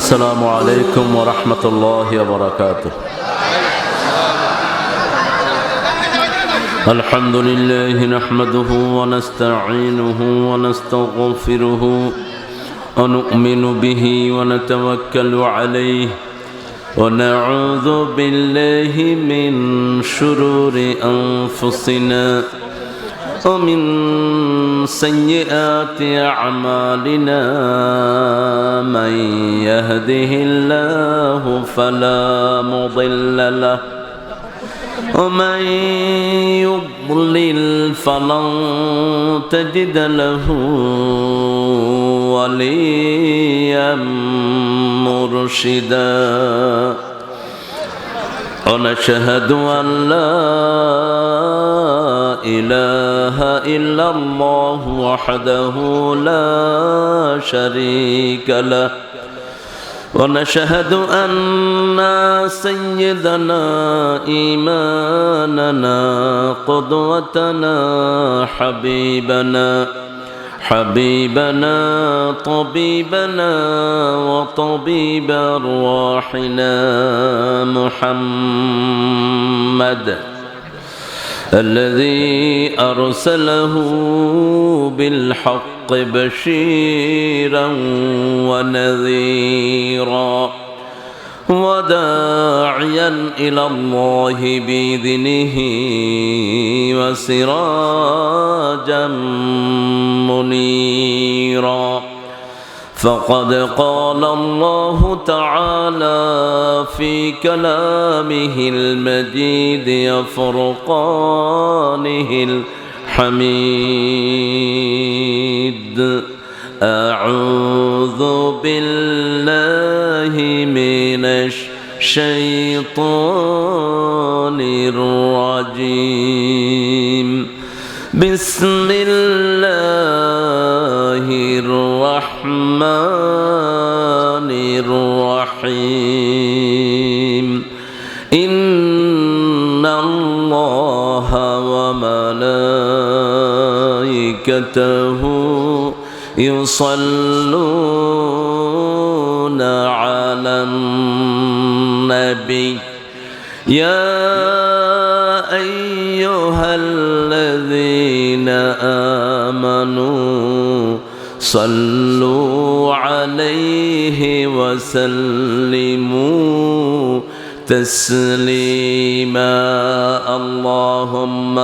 السلام عليكم ورحمة الله وبركاته. الحمد لله نحمده ونستعينه ونستغفره ونؤمن به ونتوكل عليه ونعوذ بالله من شرور أنفسنا ومن سيئات أعمالنا من يهده الله فلا مضل له ومن يضلل فلن تجد له وليا مرشدا ونشهد أن لا إله إلا الله وحده لا شريك له ونشهد أن سيدنا إيماننا قدوتنا حبيبنا طبيبنا وطبيب أرواحنا محمد الذي أرسله بالحق بشيرا ونذيرا وداعيا إلى الله بإذنه وسراجا منيرا فقد قال الله تعالى في كلامه المجيد وفرقانه الحميد أعوذ بالله من الشيطان الرجيم بسم الله الرحمن الرحيم إن الله وملائكته يصلون على النبي يا أيها الذين آمنوا صلوا عليه وسلموا تسليما اللهم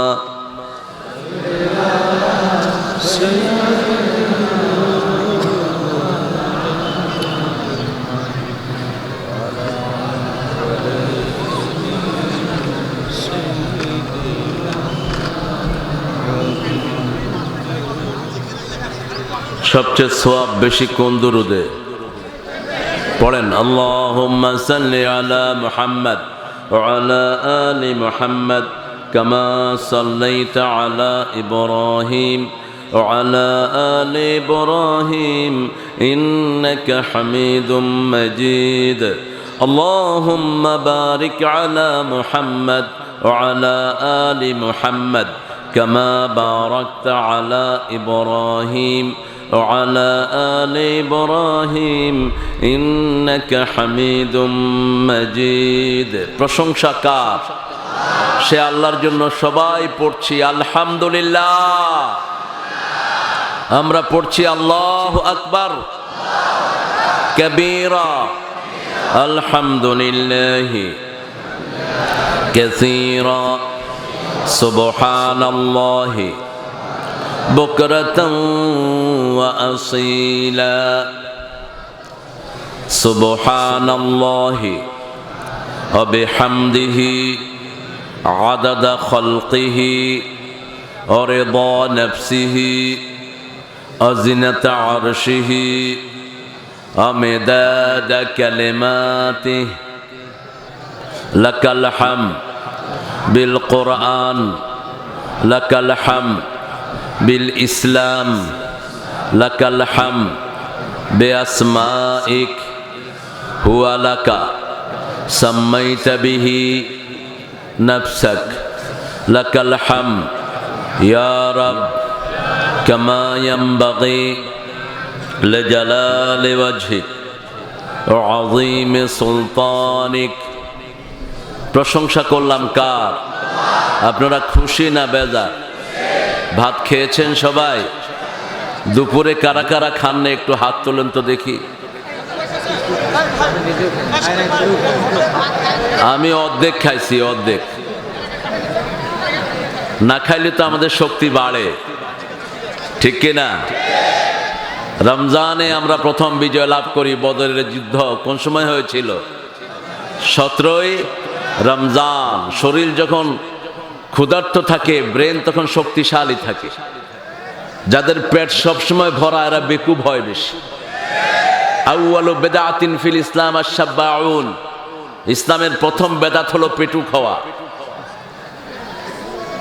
সবচেয়ে সওয়াব বেশি কোন দুরুদে পড়েন? আল্লাহুম্মা সাল্লি আলা মুহাম্মদ ওয়া আলা আলি মুহাম্মদ কামা সাল্লাইতা আলা ইব্রাহিম ওয়া আলা আলি ইব্রাহিম ইন্নাকা হামিদুম মাজিদ আল্লাহুম্মা বারিক আলা মুহাম্মদ ওয়া আলা আলি মুহাম্মদ কামা বারাকতা আলা ইব্রাহিম وعلى آل إبراهيم إنك حميد مجيد প্রশংসা কার? সে আল্লাহর জন্য সবাই পড়ছি আলহামদুলিল্লাহ। আমরা পড়ছি আল্লাহু আকবার। كبيرا الحمد لله كثيرا سبحان الله بكرة وأصيلا سبحان الله وبحمده عدد خلقه ورضا نفسه وزنة عرشه ومداد كلماته لك الحمد بالقرآن لك الحمد بالإسلام لك الحمد بأسمائك هو لك سميت به نفسك لك الحمد يا رب كما ينبغي لجلال وجهك وعظيم سلطانك প্রশংসা করলাম কার? আপনারা খুশি না বেজার? ভাত খেয়েছেন সবাই? দুপুরে কারা কারা খান না একটু হাত তোলেন তো দেখি। আমি অর্ধেক খাইছি, অর্ধেক। না খাইলে তো আমাদের শক্তি বাড়ে, ঠিক কিনা? রমজানে আমরা প্রথম বিজয় লাভ করি। বদরের যুদ্ধ কোন সময় হয়েছিল? 17ই রমজান। শরীর যখন ক্ষুধার্ত থাকে, ব্রেন তখন শক্তিশালী থাকে। যাদের পেট সবসময় ভরা এরা বেকুব হয় বেশি। আউয়ালু বেদাতিন ফিল ইসলাম আশ-শাব্বাউন। ইসলামের প্রথম বেদাত হলো পেটু খাওয়া।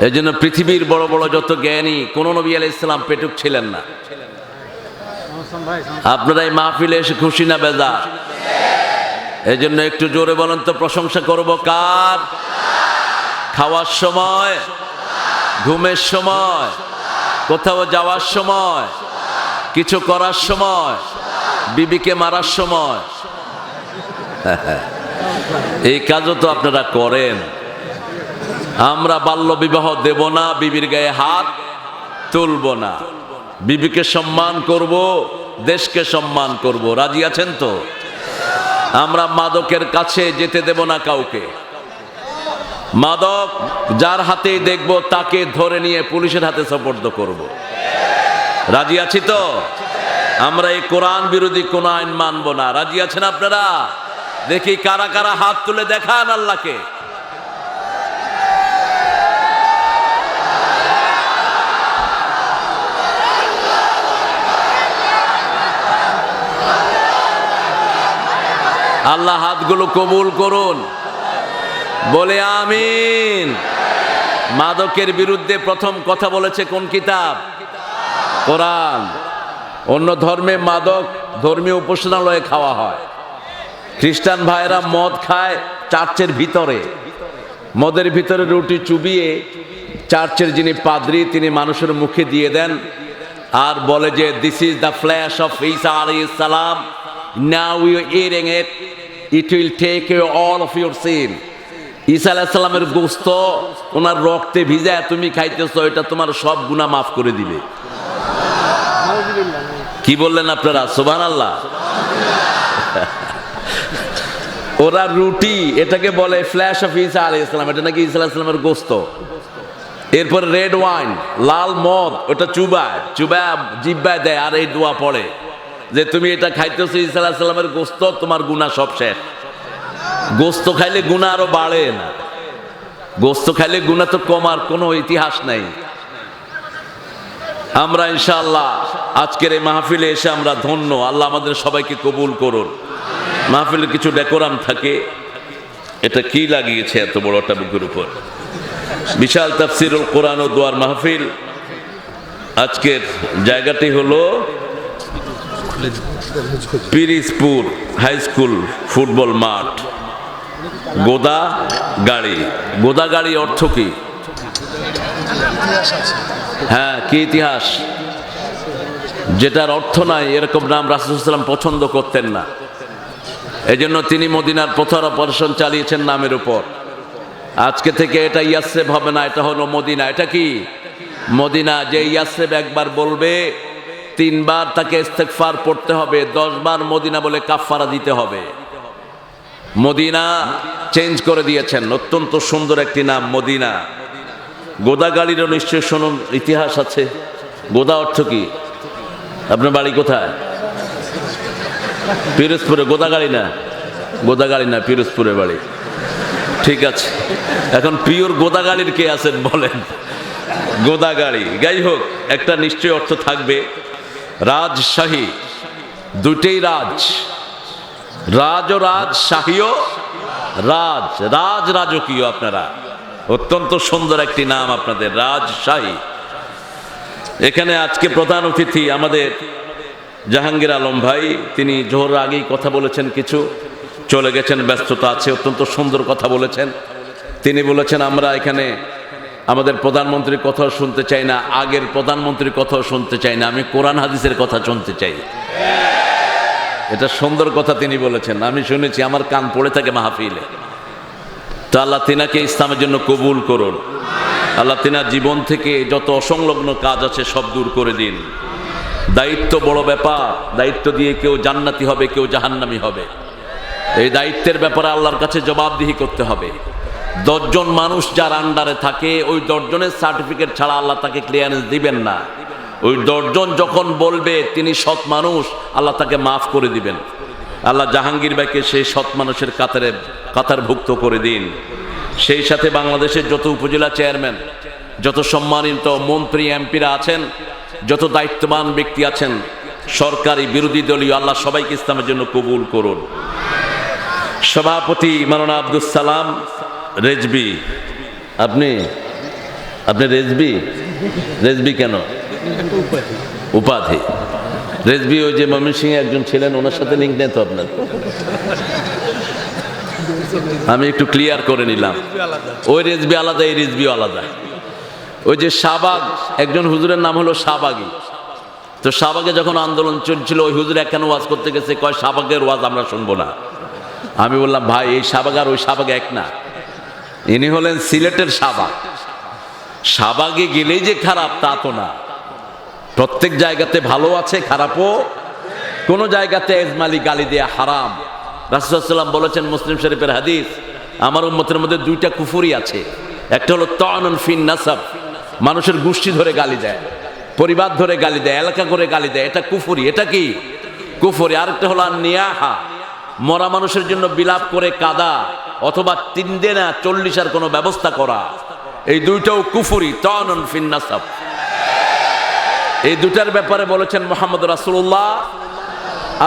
এই জন্য পৃথিবীর বড় বড় যত জ্ঞানী, কোন নবী আলাইহিস সালাম পেটুক ছিলেন না। আপনারা এই মাহফিলে এসে খুশি না বেজার? এই জন্য একটু জোরে বলেন তো, প্রশংসা করব কার? খাওয়ার সময়, ঘুমের সময়, কোথাও যাওয়ার সময়, কিছু করার সময়, বিবিকে মারার সময়। এই কাজও তো আপনারা করেন। আমরা বাল্য বিবাহ দেব না, বিবির গায়ে হাত তুলব না, বিবিকে সম্মান করব, দেশকে সম্মান করব। রাজি আছেন তো? আমরা মাদকের কাছে যেতে দেব না কাউকে। মাদক যার হাতেই দেখব তাকে ধরে নিয়ে পুলিশের হাতে সোপর্দ করব। রাজি আছি তো? আমরা এই কোরআন বিরোধী কোন আইন মানব না। রাজি আছেন আপনারা? দেখি কারা কারা হাত তুলে দেখান আল্লাহকে। আল্লাহ হাতগুলো কবুল করুন, বলে আমিন। মাদকের বিরুদ্ধে প্রথম কথা বলেছে কোন কিতাব? কোরআন। অন্য ধর্মে মাদক ধর্মীয় উপাসনালয়ে খাওয়া হয়। খ্রিস্টান ভাইরা মদ খায় চার্চের ভিতরে। মদের ভিতরে রুটি চুবিয়ে চার্চের যিনি পাদ্রী তিনি মানুষের মুখে দিয়ে দেন আর বলে যে this is the flesh of ঈসা আলাইহিস সালাম, now we are eating it, it will take all of your sin. ঈসা আলাইহিস সালামের গোশত ওনার রক্তে ভিজায় তুমি খাইতেছো, এটা তোমার সব গুনাহ মাফ করে দিবে। কি বললেন আপনারা? সুবহানাল্লাহ। ওরা রুটি এটাকে বলে ফ্ল্যাশ অফ ঈসা আলাইহিস সালাম, এটা নাকি ঈসা আলাইহিস সালামের গোশত। এরপর রেড ওয়াইন, লাল মদ, ওটা চুবায় জিহ্বায় দেয় আর এই দোয়া পড়ে যে তুমি এটা খাইতেছো ঈসা আলাইহিস সালামের গোশত, তোমার গুনাহ সব শেষ। গোশত খাইলে গুনাহ আরো বাড়ে না। গোশত খাইলে গুনাহ তো কমার কোনো ইতিহাস নাই। আমরা ইনশাআল্লাহ আজকের এই মাহফিলে এসে আমরা ধন্য। আল্লাহ আমাদের সবাইকে কবুল করুন। মাহফিলে কিছু ডেকোরাম থাকে। এটা কি লাগিয়েছে এত বড় একটা বুকের উপর? বিশাল তাফসিরুল কোরআন ও দোয়ার মাহফিল। আজকের জায়গাটি হলো পিরিজপুর হাই স্কুল ফুটবল মাঠ, গোদাগাড়ি। গোদাগাড়ি অর্থ কি? হ্যাঁ, কি ইতিহাস? যেটার অর্থ নাই এরকম নাম রাসূল সাল্লাল্লাহু আলাইহি ওয়াসাল্লাম পছন্দ করতেন না। এজন্য তিনি মদিনার প্রচার অপারেশন চালিয়েছেন নামের উপর। আজকে থেকে এটা ইয়াসরিব হবে না, এটা হলো মদিনা। এটা কি? মদিনা। যে ইয়াসরিব একবার বলবে 3 বার তাকে ইস্তেগফার পড়তে হবে, 10 বার মদিনা বলে কাফারা দিতে হবে। মদিনা চেঞ্জ করে দিয়েছেন, অত্যন্ত সুন্দর একটি নাম মদিনা। গোদাগাড়িরও নিশ্চয় শুনুন, ইতিহাস আছে। গোদা অর্থ কি? আপনার বাড়ি কোথায়? পিরোজপুরে। গোদাগাড়ি না, গোদাগাড়ি না, পিরোজপুরে বাড়ি। ঠিক আছে, এখন পিওর গোদাগাড়ির কে আছেন বলেন? গোদাগাড়ি, যাই হোক, একটা নিশ্চয় অর্থ থাকবে। রাজশাহী, দুটেই রাজ, রাজ ও রাজ, শাহীও রাজ, রাজ রাজকীয়। আপনারা অত্যন্ত সুন্দর একটি নাম আপনাদের, রাজশাহী। এখানে আজকে প্রধান অতিথি আমাদের জাহাঙ্গীর আলম ভাই, তিনি জোহর আগেই কথা বলেছেন, কিছু চলে গেছেন, ব্যস্ততা আছে। অত্যন্ত সুন্দর কথা বলেছেন। তিনি বলেছেন আমরা এখানে আমাদের প্রধানমন্ত্রীর কথাও শুনতে চাই না, আগের প্রধানমন্ত্রীর কথাও শুনতে চাই না, আমি কোরআন হাদিসের কথা শুনতে চাই। এটা সুন্দর কথা তিনি বলেছেন, আমি শুনেছি, আমার কান পড়ে থাকে মাহফিলে। তো আল্লাহ তিনাকে ইসলামের জন্য কবুল করুন। আল্লাহ তিনার জীবন থেকে যত অসংলগ্ন কাজ আছে সব দূর করে দিন। দায়িত্ব বড় ব্যাপার, দায়িত্ব দিয়ে কেউ জান্নাতি হবে, কেউ জাহান্নামী হবে। এই দায়িত্বের ব্যাপারে আল্লাহর কাছে জবাবদিহি করতে হবে। 10 জন মানুষ যার আন্ডারে থাকে, ওই 10 জনের সার্টিফিকেট ছাড়া আল্লাহ তাকে ক্লিয়ারেন্স দিবেন না। ওই 10 জন যখন বলবে তিনি সৎ মানুষ, আল্লাহ তাকে মাফ করে দিবেন। আল্লাহ জাহাঙ্গীর ভাইকে সেই সৎ মানুষের কাতারভুক্ত করে দিন। সেই সাথে বাংলাদেশের যত উপজেলা চেয়ারম্যান, যত সম্মানিত মন্ত্রী এমপিরা আছেন, যত দায়িত্ববান ব্যক্তি আছেন, সরকারি বিরোধী দলীয়, আল্লাহ সবাইকে ইসলামের জন্য কবুল করুন। সভাপতি মাওলানা আব্দুল সালাম রেজবি, আপনি রেজবি? রেজবি কেন? উপাধি। রেজবি ওই যে ময়মনসিংহে একজন ছিলেন, ওনার সাথে লিঙ্ক নেই তো আপনার? আমি একটু ক্লিয়ার করে নিলাম, ওই রেজবি আলাদা, এই রেজবিও আলাদা। ওই যে শাহবাগ, একজন হুজুরের নাম হলো শাহবাগী। তো শাহবাগে যখন আন্দোলন চলছিল, ওই হুজুর কেন ওয়াজ করতে গেছে, কয় শাহবাগের ওয়াজ আমরা শুনবো না। আমি বললাম ভাই, এই শাহবাগ আর ওই শাহবাগ এক না, ইনি হলেন সিলেটের শাহবাগ। শাহবাগে গেলেই যে খারাপ তা তো না, প্রত্যেক জায়গাতে ভালো আছে, খারাপও। কোন জায়গাতে এজমালি গালি দেয়া হারাম। রাসূলুল্লাহ সাল্লাল্লাহু আলাইহি ওয়াসাল্লাম বলেছেন, মুসলিম শরীফের হাদিস, আমার উম্মতের মধ্যে 2টা কুফরি আছে। একটা হলো তা'নুন ফিন নাসাব, মানুষের গোষ্ঠী ধরে গালি দেয়, পরিবার ধরে গালি দেয়, এলাকা করে গালি দেয়, এটা কুফরি। এটা কি কুফরি? আরেকটা হলো নিয়াহা, মরা মানুষের জন্য বিলাপ করে কাদা, অথবা 3 দিন 40 কোনো ব্যবস্থা করা, এই 2টাও কুফরি, তা'নুন ফিন নাসাব। এই 2টার ব্যাপারে বলেছেন মুহাম্মদ রাসূলুল্লাহ,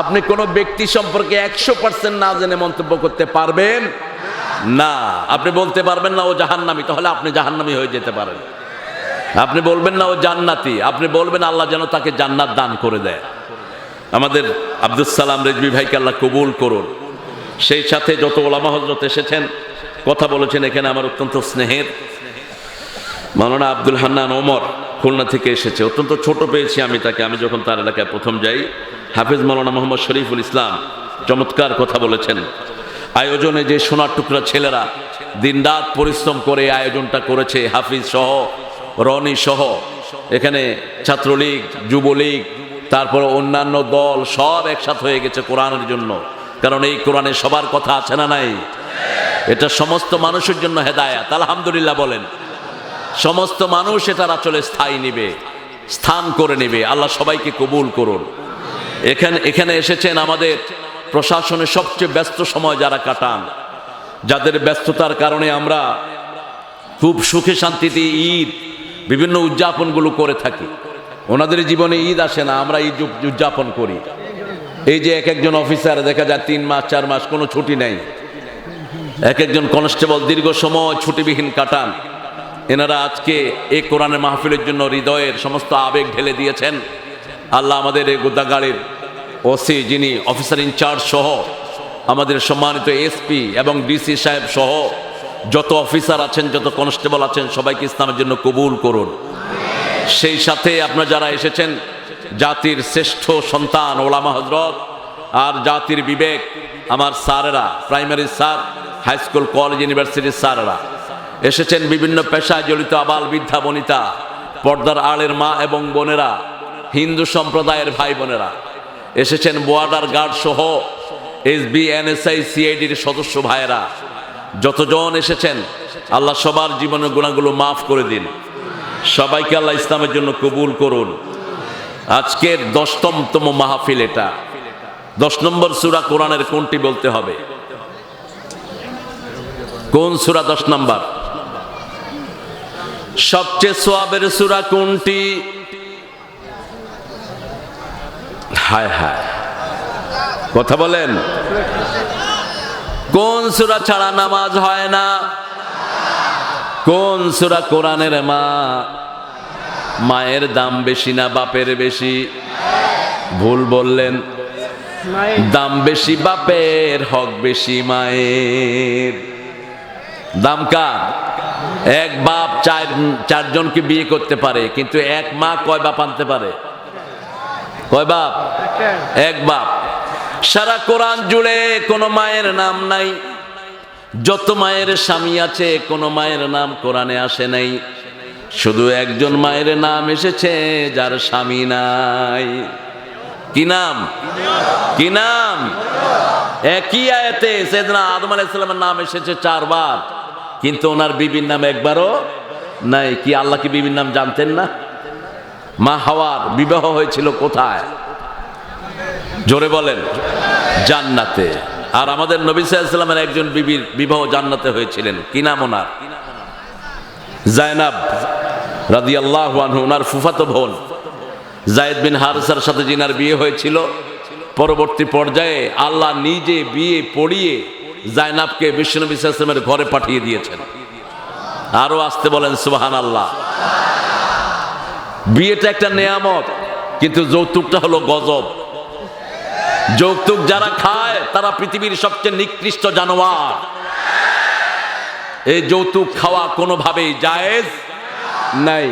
আপনি কোন ব্যক্তি সম্পর্কে 100% না জেনে মন্তব্য করতে পারবেন না। আপনি বলতে পারবেন না ও জাহান্নামী, তাহলে আপনি জাহান্নামী হয়ে যেতে পারেন। আপনি বলবেন না ও জান্নাতি, আপনি বলবেন আল্লাহ যেন তাকে জান্নাত দান করে দেয়। আমাদের আব্দুল সালাম রেজবি ভাইকে আল্লাহ কবুল করুন। সেই সাথে যত ওলামা হযরত এসেছেন, কথা বলেছেন, এখানে আমার অত্যন্ত স্নেহের মাওলানা আব্দুল হান্নান ওমর খুলনা থেকে এসেছে। অত্যন্ত ছোট পেয়েছি আমি তাকে, আমি যখন তার এলাকায় প্রথম যাই। হাফেজ মাওলানা মোহাম্মদ শরীফুল ইসলাম চমৎকার কথা বলেছেন। আয়োজনে যে সোনার টুকরা ছেলেরা দিনরাত পরিশ্রম করে আয়োজনটা করেছে, হাফিজ সহ, রনি সহ, এখানে ছাত্রলীগ, যুবলীগ, তারপর অন্যান্য দল সব একসাথে হয়ে গেছে কোরআনের জন্য। কারণ এই কোরআনে সবার কথা আছে না নাই? এটা সমস্ত মানুষের জন্য হেদায়েত। আলহামদুলিল্লাহ বলেন। সমস্ত মানুষ এটার আসলে স্থায়ী নিবে, স্থান করে নেবে। আল্লাহ সবাইকে কবুল করুন। এখানে এসেছেন আমাদের প্রশাসনের সবচেয়ে ব্যস্ত সময় যারা কাটান, যাদের ব্যস্ততার কারণে আমরা খুব সুখে শান্তিতে ঈদ বিভিন্ন উদযাপনগুলো করে থাকি। ওনাদের জীবনে ঈদ আসে না, আমরা ঈদ উদযাপন করি। এই যে একজন অফিসার দেখা যায় 3 মাস 4 মাস কোনো ছুটি নেই, একজন কনস্টেবল দীর্ঘ সময় ছুটিবিহীন কাটান। এনারা আজকে এই কোরআনের মাহফিলের জন্য হৃদয়ের সমস্ত আবেগ ঢেলে দিয়েছেন। আল্লাহ আমাদের এই গোদাগাড়ির ওসি, যিনি অফিসার ইনচার্জ সহ, আমাদের সম্মানিত এসপি এবং ডিসি সাহেব সহ যত অফিসার আছেন, যত কনস্টেবল আছেন, সবাইকে ইসলামের জন্য কবুল করুন। সেই সাথে আপনারা যারা এসেছেন, জাতির শ্রেষ্ঠ সন্তান ওলামা হযরত আর জাতির বিবেক, আমার স্যারেরা, primary sir, high school, college, ইউনিভার্সিটির স্যারেরা এসেছেন, বিভিন্ন পেশায় জড়িত আবাল বৃদ্ধা বনিতা, পর্দার আড়ের মা এবং বোনেরা, হিন্দু সম্প্রদায়ের ভাই বোনেরা, এসেছেন বর্ডার গার্ড সহ এসবি, এনএসআই, সিআইডির সদস্য ভাইয়েরা, যতজন এসেছেন, আল্লাহ সবার জীবনের গুনাহগুলো মাফ করে দিন। সবাইকে আল্লাহ ইসলামের জন্য কবুল করুন। আজকের 10তম মাহফিল এটা। 10 নম্বর সূরা কোরআনের কোনটি বলতে হবে? কোন সূরা 10 নম্বর? সবচেয়ে সওয়াবের সূরা কোনটি? হায় হায়, কথা বলেন। কোন সূরা ছাড়া নামাজ হয় না? কোন সূরা কোরআনের মা? মায়ের দাম বেশি না বাপের বেশি? ভুল বললেন। দাম বেশি বাপের, হক বেশি মায়ের। দাম কার? এক বাপ চারজনকে বিয়ে করতে পারে, কিন্তু এক মা কয় বাপ আনতে পারে? কয় বাপ? এক বাপ। সারা কোরআন জুড়ে কোনো মায়ের নাম নাই। যত মায়ের স্বামী আছে, কোনো মায়ের নাম কোরআনে আসে নাই। শুধু একজন মায়ের নাম এসেছে যার স্বামী নাই। কি নাম? কি নাম? একই আয়াতে সাইয়েদনা আদম আলাইহিস সালামের নাম এসেছে 4 বার, কিন্তু ওনার বিবির নাম একবারও নাই। কি আল্লাহ কি বিবির নাম জানতেন না? মা হাওয়ার বিবাহ হয়েছিল কোথায়? জোরে বলেন। জান্নাতে। আর আমাদের নবী সাল্লাল্লাহু আলাইহি ওয়াসাল্লামের একজন বিবির বিবাহ জান্নাতে হয়েছিলেন। কি নাম ওনার? জায়নাব রাদিয়াল্লাহু আনহু। ওনার ফুফাতো বোন যায়েদ বিন হারিসার সাথে যিনার বিয়ে হয়েছিল, পরবর্তী পর্যায়ে আল্লাহ নিজে বিয়ে পড়িয়ে জায়নাবকে বিশ্বনবী সাল্লাল্লাহু আলাইহি ওয়াসাল্লামের ঘরে পাঠিয়ে দিয়েছেন। আরো আসতে বলেন সুবহানাল্লাহ। বিয়েটা একটা নেয়ামত, কিন্তু যৌতুকটা হলো গজব। যৌতুক যারা খায় তারা পৃথিবীর সবচেয়ে নিকৃষ্ট জানোয়ার। এই যৌতুক খাওয়া কোনোভাবেই জায়েজ নাই।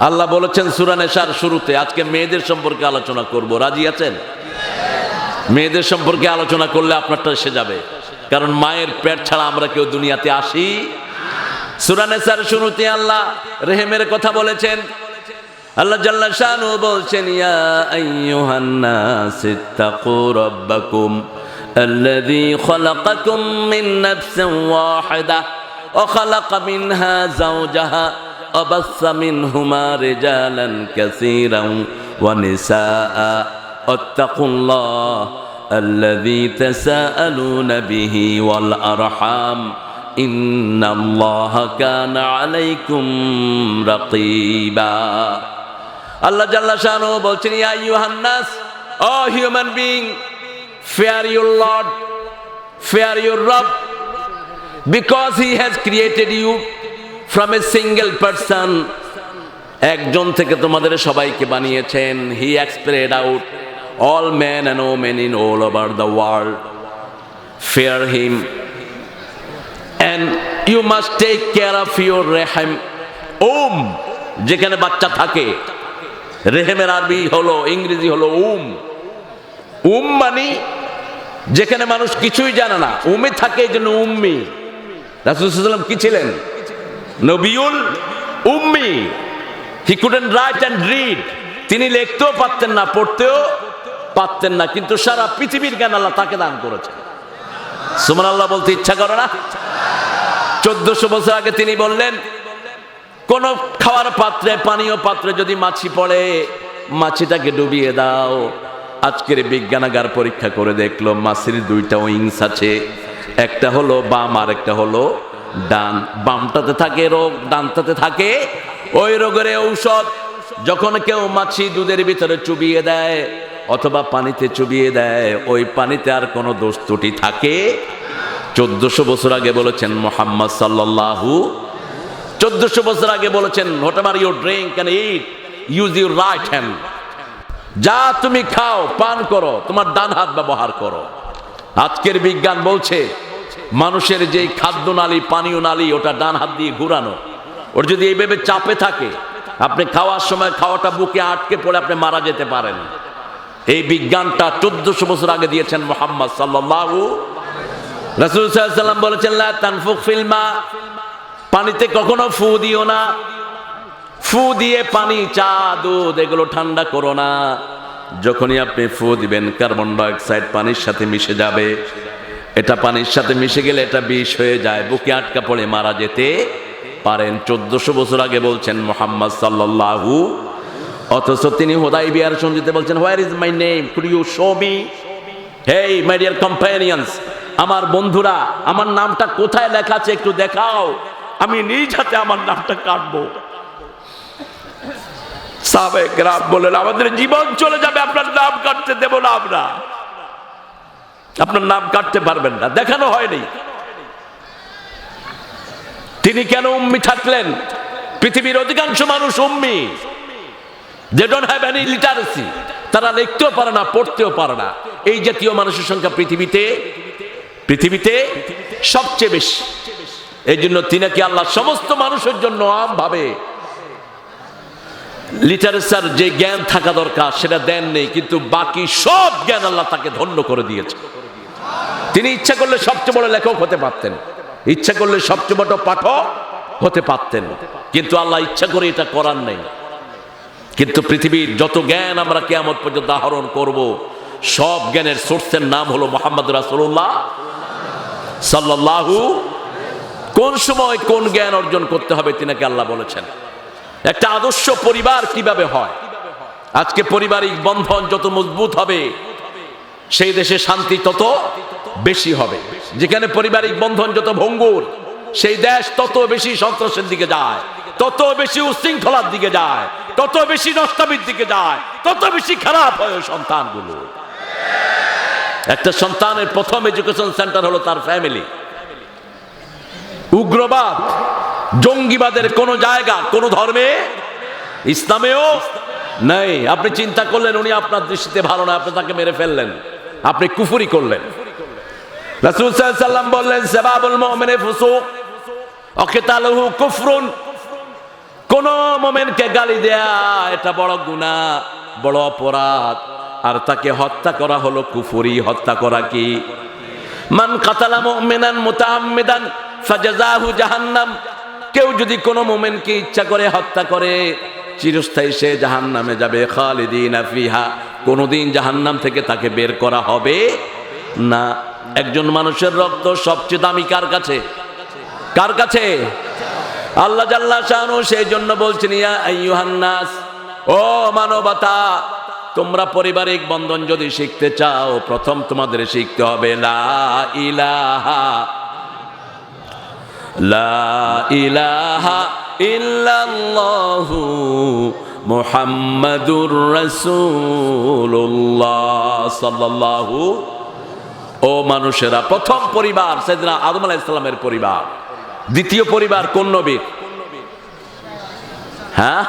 আল্লাহ বলেছেন সূরা নিসার শুরুতে, আজকে মেয়েদের সম্পর্কে আলোচনা করব। রাজি আছেন? মেয়েদের সম্পর্কে আলোচনা করলে আপনারটা এসে যাবে, কারণ মায়ের পেট ছাড়া আমরা কেউ দুনিয়াতে আসি। সূরা নিসার শুরুতে আল্লাহ রেহেমের কথা বলেছেন। আল্লাহ জাল্লা শানু বলছেন, ইয়া আইয়ুহান নাস ইত্তাকু রাব্বাকুম আল্লাযী খালাকাকুম মিন নাফসিন ওয়াহিদা ওয়া খালাকা মিনহা যাওজাহা ওয়া বাসসা মিনহুমা রিজালান কাসীরান ওয়া নিসাআ ওয়াত্তাকুল্লাহ আল্লাযী তাসাআলুনা বিহি ওয়াল আরহাম ইন্নাল্লাহা কানা আলাইকুম রাকীবা। আল্লাহ জাল্লা শানু বলছেন, ইয়া আইয়ুহান নাস, O human being, fear your Lord, fear your Rabb, because he has created you from a single person. একজন থেকে তোমাদের সবাইকে বানিয়েছেন। he has spread out all men and women in all over the world. Fear him and you must take care of your rahim. যেখানে বাচ্চা থাকে, রেহেমের আরবি হলো, ইংরেজি হলো মানে যেখানে মানুষ কিছুই জানে না, উমে থাকে, এই জন্য উম্মি। রাসূল সাল্লাল্লাহু আলাইহি ওয়াসাল্লাম কি ছিলেন? নবিউল উম্মি। He couldn't write and read. তিনি লিখতেও পারতেন না, পড়তেও পারতেন না, কিন্তু সারা পৃথিবীর জ্ঞান আল্লাহ তাকে দান করেছেন। সুবহানাল্লাহ বলতে ইচ্ছা করে না? 1400 বছর আগে তিনি বললেন, কোন খাওয়ার পাত্রে, পানীয় পাত্রে যদি মাছি পড়ে, মাছিটাকে ডুবিয়ে দাও। আজকের বিজ্ঞানাগার পরীক্ষা করে দেখলো মাছির 2টা উইংস আছে, একটা হলো বাম আর একটা হলো ডান। বামটাতে থাকে রোগ, ডানটাতে থাকে ওই রোগের ঔষধ। যখন কেউ মাছি দুধের ভিতরে চুবিয়ে দেয় অথবা পানিতে চুবিয়ে দেয়, ওই পানিতে আর কোনো দোষ ত্রুটি থাকে? 1400 বছর আগে বলেছেন মুহাম্মদ সাল্লাল্লাহু, 1400 বছর আগে বলেছেন, whatever you drink and eat, use your right hand. যা তুমি খাও, পান করো, তোমার ডান হাত ব্যবহার করো। আজকের বিজ্ঞান বলছে মানুষের যে খাদ্য নালী, পানীয় নালী, ওটা ডান হাত দিয়ে ঘুরানো। ওর যদি এইভাবে চাপে থাকে, আপনি খাওয়ার সময় খাওয়াটা বুকে আটকে পড়ে আপনি মারা যেতে পারেন। এই বিজ্ঞানটা 1400 বছর আগে দিয়েছেন মুহাম্মদ সাল্লাল্লাহু। রাসূল সাল্লাল্লাহু আলাইহি ওয়াসাল্লাম বলেছেন, লা তানফুখ ফিল মা, পানিতে কখনো ফু দিও না। ফু দিয়ে পানি, চা, দুধ এগুলো ঠান্ডা করো না। যখনই আপনি ফু দিবেন কার্বন ডাইঅক্সাইড পানির সাথে মিশে যাবে। এটা পানির সাথে মিশে গেলে এটা বিষ হয়ে যায়, বুকে আটকা পড়ে মারা যেতে পারেন। 1400 বছর আগে বলছেন মুহাম্মদ সাল্লাল্লাহু, অথচ তিনি হুদাইবিয়ার সন্ধিতে বলছেন where is my name, could you show me. Hey my dear companions, আমার বন্ধুরা, আমার নামটা কোথায় লেখা আছে একটু দেখাও, আমি নিজ হাতে আমার নামটা কাটবো। সাহাবায়ে কেরাম বলেন আমাদের জীবন চলে যাবে, আপনার নাম কাটতে দেব না আমরা। আপনার নাম কাটতে পারবেন না, দেখানো হয়নি। তিনি কেন উম্মি থাকলেন? পৃথিবীর অধিকাংশ মানুষ উম্মি, they don't have any literacy, তারা লিখতেও পারে না, পড়তেও পারে না। এই জাতীয় মানুষের সংখ্যা পৃথিবীতে সবচেয়ে বেশি। এই জন্য তিনাকে আল্লাহ সমস্ত মানুষের জন্য আমভাবে লিটারেচার যে জ্ঞান থাকা দরকার সেটা দেন নেই, কিন্তু বাকি সব জ্ঞান আল্লাহ তাকে ধন্য করে দিয়েছে। তিনি ইচ্ছা করলে সবচেয়ে বড় লেখক হতে পারতেন, ইচ্ছা করলে সবচেয়ে বড় পাঠক হতে পারতেন, কিন্তু আল্লাহ ইচ্ছা করে এটা করার নেই। কিন্তু পৃথিবীর যত জ্ঞান আমরা কিয়ামত পর্যন্ত আহরণ করব, সব জ্ঞানের সোর্সের নাম হলো মুহাম্মদ রাসূলুল্লাহ সাল্লাল্লাহু। কোন সময় কোন জ্ঞান অর্জন করতে হবে তিনাকে আল্লাহ বলেছেন। একটা আদর্শ পরিবার কিভাবে হয়, আজকে পারিবারিক বন্ধন যত মজবুত হবে সেই দেশে শান্তি তত বেশি হবে। যেখানে পারিবারিক বন্ধন যত ভঙ্গুর সেই দেশ তত বেশি সন্ত্রাসের দিকে যায়, তত বেশি উশৃঙ্খলার দিকে যায়, তত বেশি নষ্টামির দিকে যায়, তত বেশি খারাপ হয় ওই সন্তানগুলো। একটা সন্তানের প্রথম এডুকেশন সেন্টার হলো তার ফ্যামিলি। উগ্রবাদ, জঙ্গিবাদের কোন জায়গা কোন ধর্মে, ইসলামেও নাই। আপনি চিন্তা করলেন উনি আপনার দৃষ্টিতে ভালো না, আপনি তাকে মেরে ফেললেন, আপনি কুফরি করলেন। রাসূল সাল্লাল্লাহু আলাইহি ওয়াসাল্লাম বললেন সাবাবুল মুমিনি ফুসুক ওয়া কিতালুহু কুফরুন। কোন মুমিনকে গালি দেয়া এটা বড় গুনাহ, বড় অপরাধ, আর তাকে হত্যা করা হলো কুফরি। হত্যা করা কি? মান কাতালা মুমিনান মুতাআম্মিদান ফাজাযাহু জাহান্নাম। কেউ যদি কোনো মুমিনকে ইচ্ছা করে হত্যা করে চিরস্থায়ী সে জাহান্নামে যাবে। খালিদিনা ফিহা, কোনদিন জাহান্নাম থেকে তাকে বের করা হবে না। একজন মানুষের রক্ত সবচেয়ে দামি কার কাছে? কার কাছে? আল্লাহ জাল্লা শানু। সেই জন্য বলছেন ইয়া আইয়ুহান নাস, ও মানবতা, তোমরা পারিবারিক বন্ধন যদি শিখতে চাও প্রথম তোমাদের শিখতে হবে লা ইলাহা ইল্লাল্লাহু মুহাম্মাদুর রাসূলুল্লাহ সাল্লাল্লাহু। ও মানুষেরা, প্রথম পরিবার সাইয়েদনা আদম আলাইহিস সালামের পরিবার। দ্বিতীয় পরিবার কোন নবীর? হ্যাঁ,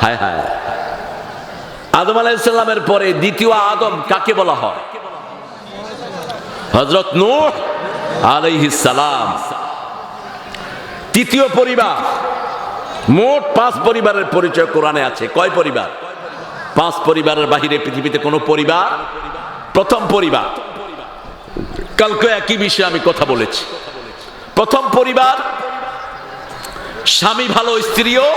হায় হায়, আদম আলাইহিস সালামের পরে দ্বিতীয় আদম কাকে বলা হয়? হযরত নূহ আলাইহিস সালাম। তৃতীয় পরিবার। মোট 5 পরিবারের পরিচয় কোরআনে আছে। কয় পরিবার? 5 পরিবারের বাহিরে পৃথিবীতে কোনো পরিবার। প্রথম পরিবার, কালকে একই বিষয়ে আমি কথা বলেছি। প্রথম পরিবার, স্বামী ভালো, স্ত্রীও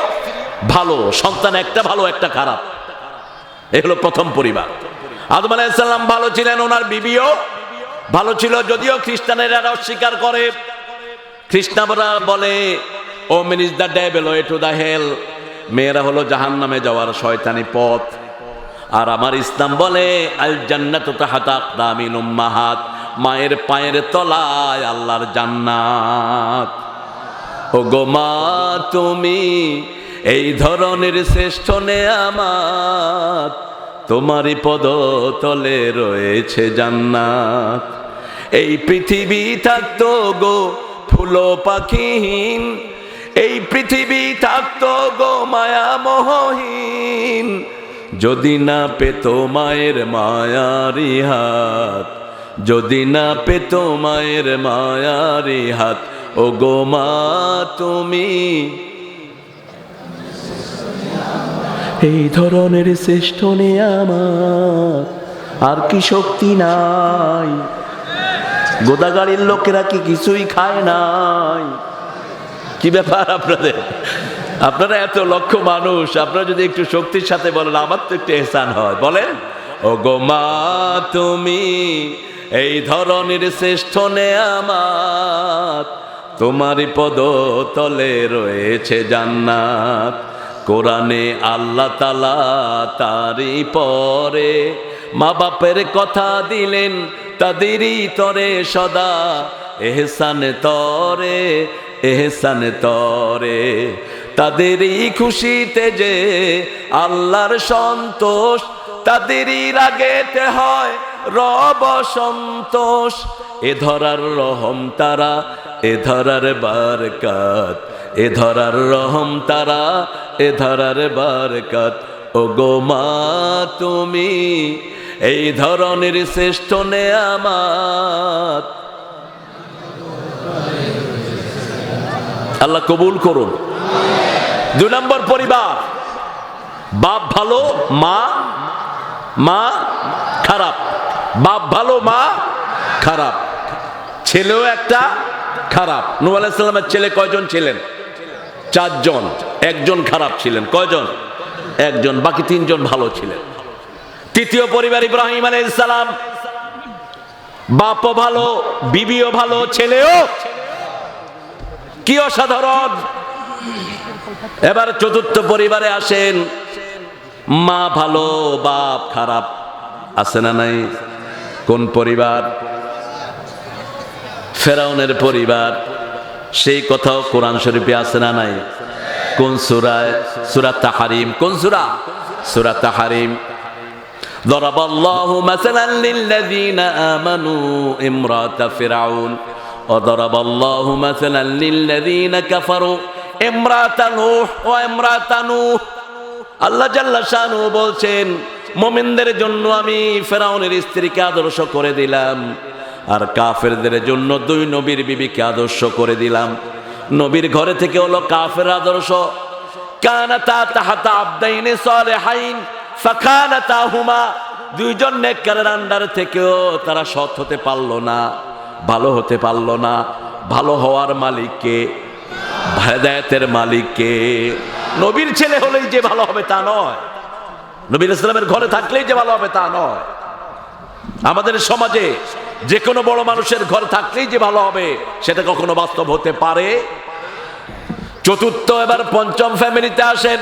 ভালো, সন্তান একটা ভালো একটা খারাপ, এই হলো প্রথম পরিবার। আদম আলাইহিস সালাম ভালো ছিলেন, ওনার বিবিও ভালো ছিল, যদিও খ্রিস্টানেরা অস্বীকার করে। খ্রিস্টানরা বলে O men is the devil way to the hell, মেয়েরা হলো জাহান্নামে যাওয়ার শয়তানি পথ। আর আমার ইসলাম বলে আল জান্নাতু তাহতা আকদামিল উম্মাহাত, মায়ের পায়ের তলায় আল্লাহর জান্নাত। ও গো মা, তুমি এই ধরনের শ্রেষ্ঠ নেয়ামত, তোমারই পদতলে রয়েছে জান্নাত। এই পৃথিবী থাকতো গো ফুল পাখিহীন, এই পৃথিবী থাকতো গো মায়া মোহহীন, যদি না পেত মায়ের মায়ারি হাত, যদি না পেত মায়ের মায়ারি হাত। ও গো মা, তুমি এই ধরনের শ্রেষ্ঠ নেয়ামত, আর কি শক্তি নাই? গোদাগাড়ির লোকেরা কি কিছুই খায় নাই? কি ব্যাপার আপনাদের? আপনারা এত লক্ষ মানুষ, আপনারা যদি একটু শক্তির সাথে বলেন আমার তো একটু এহসান হয়। বলেন, ও গো মা তুমি এই ধরনের শ্রেষ্ঠ নেয়ামত, তোমারই পদ তলে রয়েছে জান্নাত। কোরআনে আল্লাহ তাআলা তারই পরে মা বাপের কথা দিলেন, তাদেরই তরে সদা এহসান তরে, এহসান তরে। তাদেরই খুশিতে যে আল্লাহর সন্তোষ, তাদেরই রাগেতে হয় রব সন্তোষ। এ ধরার রহম তারা, এ ধরার বারকাত, এ ধরার রহম তারা, এ ধরার বারকাত। ও গো মা তুমি এই ধরনের শ্রেষ্ঠ নেয়ামত, আল্লাহ কবুল করুন। 2 নম্বর পরিবার, বাপ ভালো মা মা খারাপ, বাপ ভালো মা খারাপ, ছেলেও একটা খারাপ। নূহ আলাইহিস সালামের ছেলে কয়জন ছিলেন? 4 জন। একজন খারাপ ছিলেন। কয়জন? একজন, বাকি 3 জন ভালো ছিলেন। তৃতীয় পরিবার ইব্রাহিম আলাইহিস সালাম, বাপও ভালো, বিবিও ভালো, ছেলেও। কি অসাধারণ! এবার চতুর্থ পরিবারে আসেন, মা ভালো বাপ খারাপ। আছে না নাই? কোন পরিবার? ফেরাউনের পরিবার। সেই কথাও কোরআন শরীফে আছে না নাই? কোন সূরায়? সূরা তাহরিম। কোন সূরা? সূরা তাহরিম। দরাবাল্লাহু মাসালান লিল্লাযীনা আমানু ইমরাতা ফিরআউন ওয়া দরাবাল্লাহু মাসালান লিল্লাযীনা কাফারু ইমরাতা নূহ ওয়া ইমরাতা নূহ। আল্লাহ জাল্লা শানহু বলছেন, মুমিনদের জন্য আমি ফেরাউনের স্ত্রীকে আদর্শ করে দিলাম, আর কাফেরদের জন্য 2 নবীর বিবিকে আদর্শ করে দিলাম। নবীর ঘরে থেকে হলো কাফের আদর্শ। কানাতা তাহাতা আবদাইনি সালিহাইন ফাখানাতাহুমা, 2 জন নেককারের আন্ডার থেকেও তারা সৎ হতে পারলো না, ভালো হতে পারলো না। ভালো হওয়ার মালিককে, হেদায়েতের মালিককে। নবীর ছেলে হলেই যে ভালো হবে তা নয়, নবী ইসলামের ঘরে থাকলেই যে ভালো হবে তা নয়। আমাদের সমাজে যে কোনো বড় মানুষের ঘর থাকলেই যে ভালো হবে সেটা কখনো বাস্তব হতে পারে? চতুর্থ, এবার পঞ্চম ফ্যামিলিতে আসেন।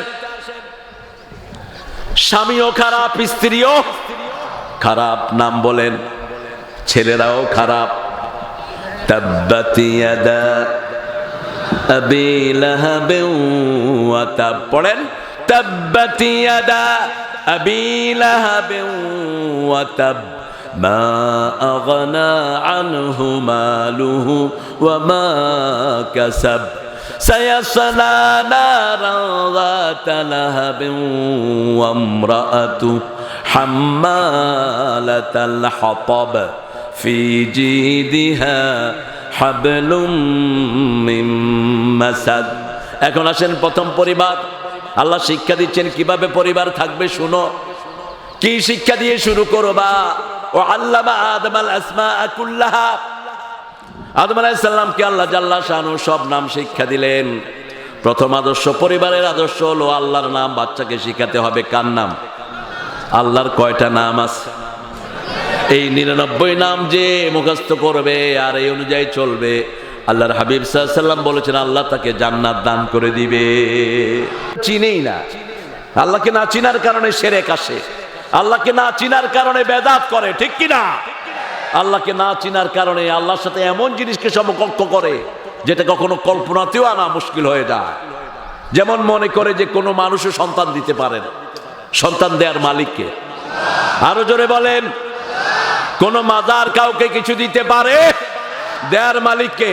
স্বামীও খারাপ, স্ত্রীও খারাপ। নাম বলেন। ছেলেরাও খারাপ। তাব্বাত ইয়াদা আবি লাহাবিন ওয়া তাব। পড়েন, তাব্বাত ইয়াদা আবি লাহাবিন ওয়া তাব মা আগনা আনহু মালুহু ওয়া মা কাসাব সায়াসলা নারান যাতা লাহাবিন ওয়া ইমরাআতু হাম্মালাতাল হাতাব ফি জিদিহা হাবলুম মিন মাসাদ। এখন আসেন প্রথম পরিবার। আল্লাহ শিক্ষা দিচ্ছেন কিভাবে পরিবার থাকবে, শুনো। কি শিক্ষা দিয়ে শুরু করবা? ও আল্লামা আদম আল আসমা কুল্লাহা। আদম আলাইহিস সালামকে আল্লাহ জাল্লা শানহু সব নাম শিক্ষা দিলেন। প্রথম আদর্শ, পরিবারের আদর্শ হলো আল্লাহর নাম বাচ্চাকে শিখাতে হবে। কার নাম? আল্লাহর কয়টা নাম আছে? এই 99 নাম যে মুখস্থ করবে আর এই অনুযায়ী চলবে, আল্লাহর হাবিব সাল্লাল্লাহু আলাইহি ওয়াসাল্লাম বলেছেন আল্লাহ তাকে জান্নাত দান করে দিবে। চিনেই না। আল্লাহকে না চিনার কারণে শিরক আসে, আল্লাহকে না চিনার কারণে বেদাত করে, ঠিক কি না? আল্লাহকে না চিনার কারণে আল্লাহর সাথে এমন জিনিসকে সমকক্ষ করে যেটা কখনো কল্পনাতেও আনা মুশকিল হয়ে যায়। যেমন মনে করে যে কোনো মানুষও সন্তান দিতে পারেন। সন্তান দেওয়ার মালিককে? আরো জোরে বলেন। কোন মাজার কাউকে কিছু দিতে পারে? দেয়ার মালিককে।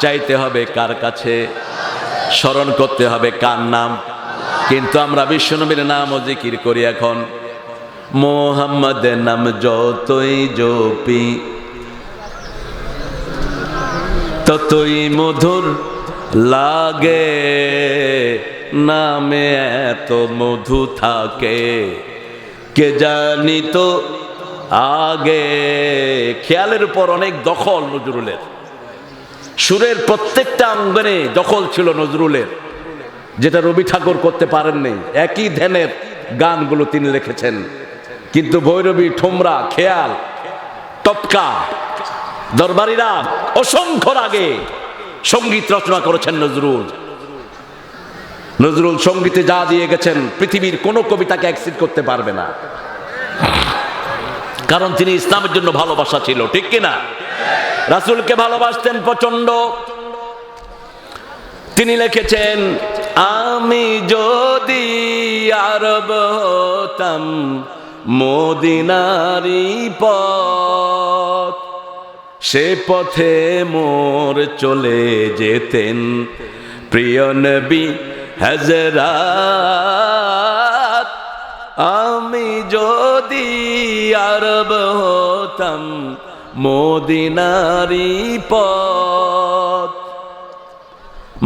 চাইতে হবে কার কাছে? স্মরণ করতে হবে কার নাম? কিন্তু আমরা বিশ্বনবীর নামও জিকির করি। এখন মুহাম্মাদের নাম যতই জপি ততই মধুর লাগে, নামে এত মধু থাকে কে জানি তো আগে। খেয়ালের উপর অনেক দখল নজরুলের। সুরের প্রত্যেকটা অঙ্গনে দখল ছিল নজরুলের। যেটা রবি ঠাকুর করতে পারেননি। একই ধ্যানের গানগুলো তিনি লিখেছেন, কিন্তু ভৈরবী, ঠুমরা, খেয়াল, টপকা, দরবারীরা অসংখ্য রাগে সঙ্গীত রচনা করেছেন নজরুল। নজরুল সঙ্গীতে যা দিয়ে গেছেন পৃথিবীর কোন কবিতাকে অ্যাকসেপ্ট করতে পারবে না, কারণ তিনি ইসলামের জন্য ভালোবাসা ছিল, ঠিক কিনা? রাসূলকে ভালোবাসতেন প্রচন্ড। তিনি লিখেছেন, আমি যদি আরব হতাম মদিনারি পথ, সে পথে মোর চলে যেতেন প্রিয় নবী হযরত। আমি যদি আরব হতাম মদিনারি পথ।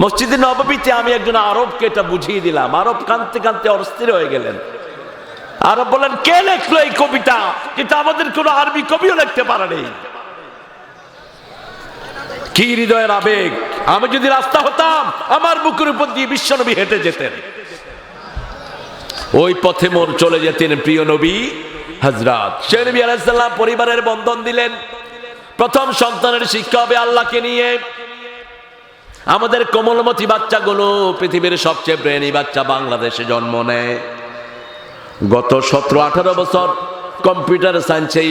মসজিদে নববীতে আমি একজন আরবকে এটা বুঝিয়ে দিলাম। আরব কাঁদতে কাঁদতে অস্থির হয়ে গেলেন। আরব বলেন, কে লেখলো এই কবিতা? কিন্তু আমাদের কোন আরবি কবিও লিখতে পারেনি। কি হৃদয়ের আবেগ! আমি যদি রাস্তা হতাম, আমার বুকের উপর দিয়ে বিশ্বনবী হেঁটে যেতেন, ওই পথে মোর চলে যেতেন প্রিয় নবী হযরত। সে নবী আলাইহিস সালাম পরিবারের বন্ধন দিলেন। প্রথম সন্তানের শিক্ষা হবে আল্লাহকে নিয়ে। আমাদের কোমলমতি বাচ্চাগুলো পৃথিবীর সবচেয়ে ব্রেনি বাচ্চা বাংলাদেশে জন্ম নেয়। গত 17-18 বছর কম্পিউটার সায়েন্সে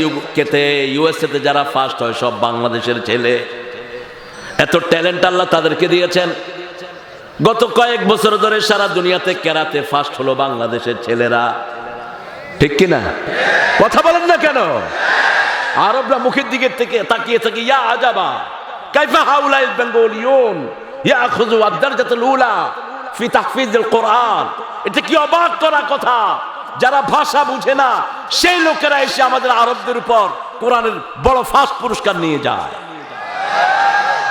ইউএসএতে যারা ফার্স্ট হয় সব বাংলাদেশের ছেলে। এত ট্যালেন্ট আল্লাহ তাদেরকে দিয়েছেন। গত কয়েক বছর ধরে সারা দুনিয়াতে কেরাতে ফার্স্ট হলো বাংলাদেশের ছেলেরা, ঠিক কিনা? কথা বলেন না কেন? আরবরা মুখের দিকে থেকে তাকিয়ে থাকে, ইয়া আজাবা কাইফা হাউলাইল বেঙ্গলিয়ুন ইয়াখুযু আদ-দারজাতুল উলা ফি তাহফিজুল কোরআন। এটা কি অবাক করা কথা! যারা ভাষা বুঝে না সেই লোকেরা এসে আমাদের আরবদের উপর কোরআনের বড় ফার্স্ট পুরস্কার নিয়ে যায়।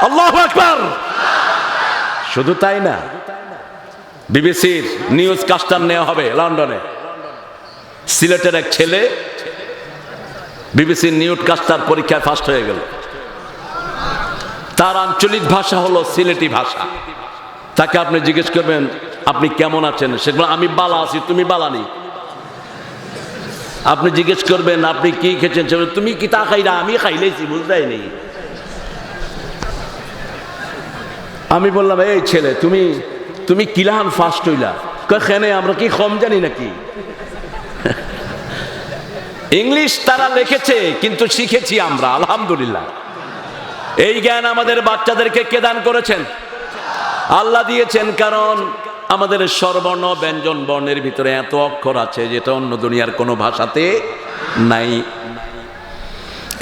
আল্লাহু আকবার! শুধু তাই না, বিবিসির নিউজ কাস্টার নেওয়া হবে লন্ডনে। সিলেটের এক ছেলে বিবিসির নিউজ কাস্টার পরীক্ষায় ফার্স্ট হয়ে গেল। তার আঞ্চলিক ভাষা হলো সিলেটি ভাষা। তাকে আপনি জিজ্ঞেস করবেন, আপনি কেমন আছেন? সেগুলো আমি বালা আছি, তুমি বালানি। আপনি জিজ্ঞেস করবেন, আপনি কি খেয়েছেন? তুমি কি তা খাইরা? আমি খাইলেছি, বুঝলাই নেই। আমি বললাম, এই ছেলে, তুমি তুমি কিলাহান ফার্স্ট হইলা? কেনে, আমরা কি কম জানি নাকি? ইংলিশ তারা লিখেছে, কিন্তু শিখেছি আমরা, আলহামদুলিল্লাহ। এই জ্ঞান আমাদের বাচ্চাদেরকে কে দান করেছেন? আল্লাহ দিয়েছেন। কারণ আমাদের স্বরবর্ণ ব্যঞ্জন বর্ণের ভিতরে এত অক্ষর আছে যেটা অন্য দুনিয়ার কোনো ভাষাতে নাই।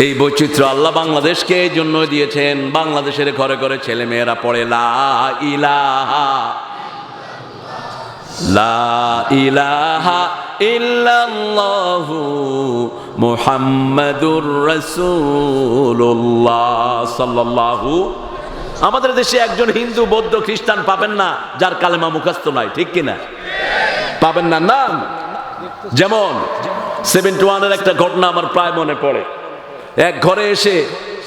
এই বৈচিত্র্য আল্লাহ বাংলাদেশকে এই জন্য দিয়েছেন। বাংলাদেশের ঘরে ঘরে ছেলে মেয়েরা পড়ে লা ইলাহা ইল্লাল্লাহু মুহাম্মাদুর রাসূলুল্লাহ সাল্লাল্লাহু। আমাদের দেশে একজন হিন্দু, বৌদ্ধ, খ্রিস্টান পাবেন না যার কালেমা মুখস্থ নাই, ঠিক কিনা? পাবেন না। নাম যেমন 71-এর একটা ঘটনা আমার প্রায় মনে পড়ে। এক ঘরে এসে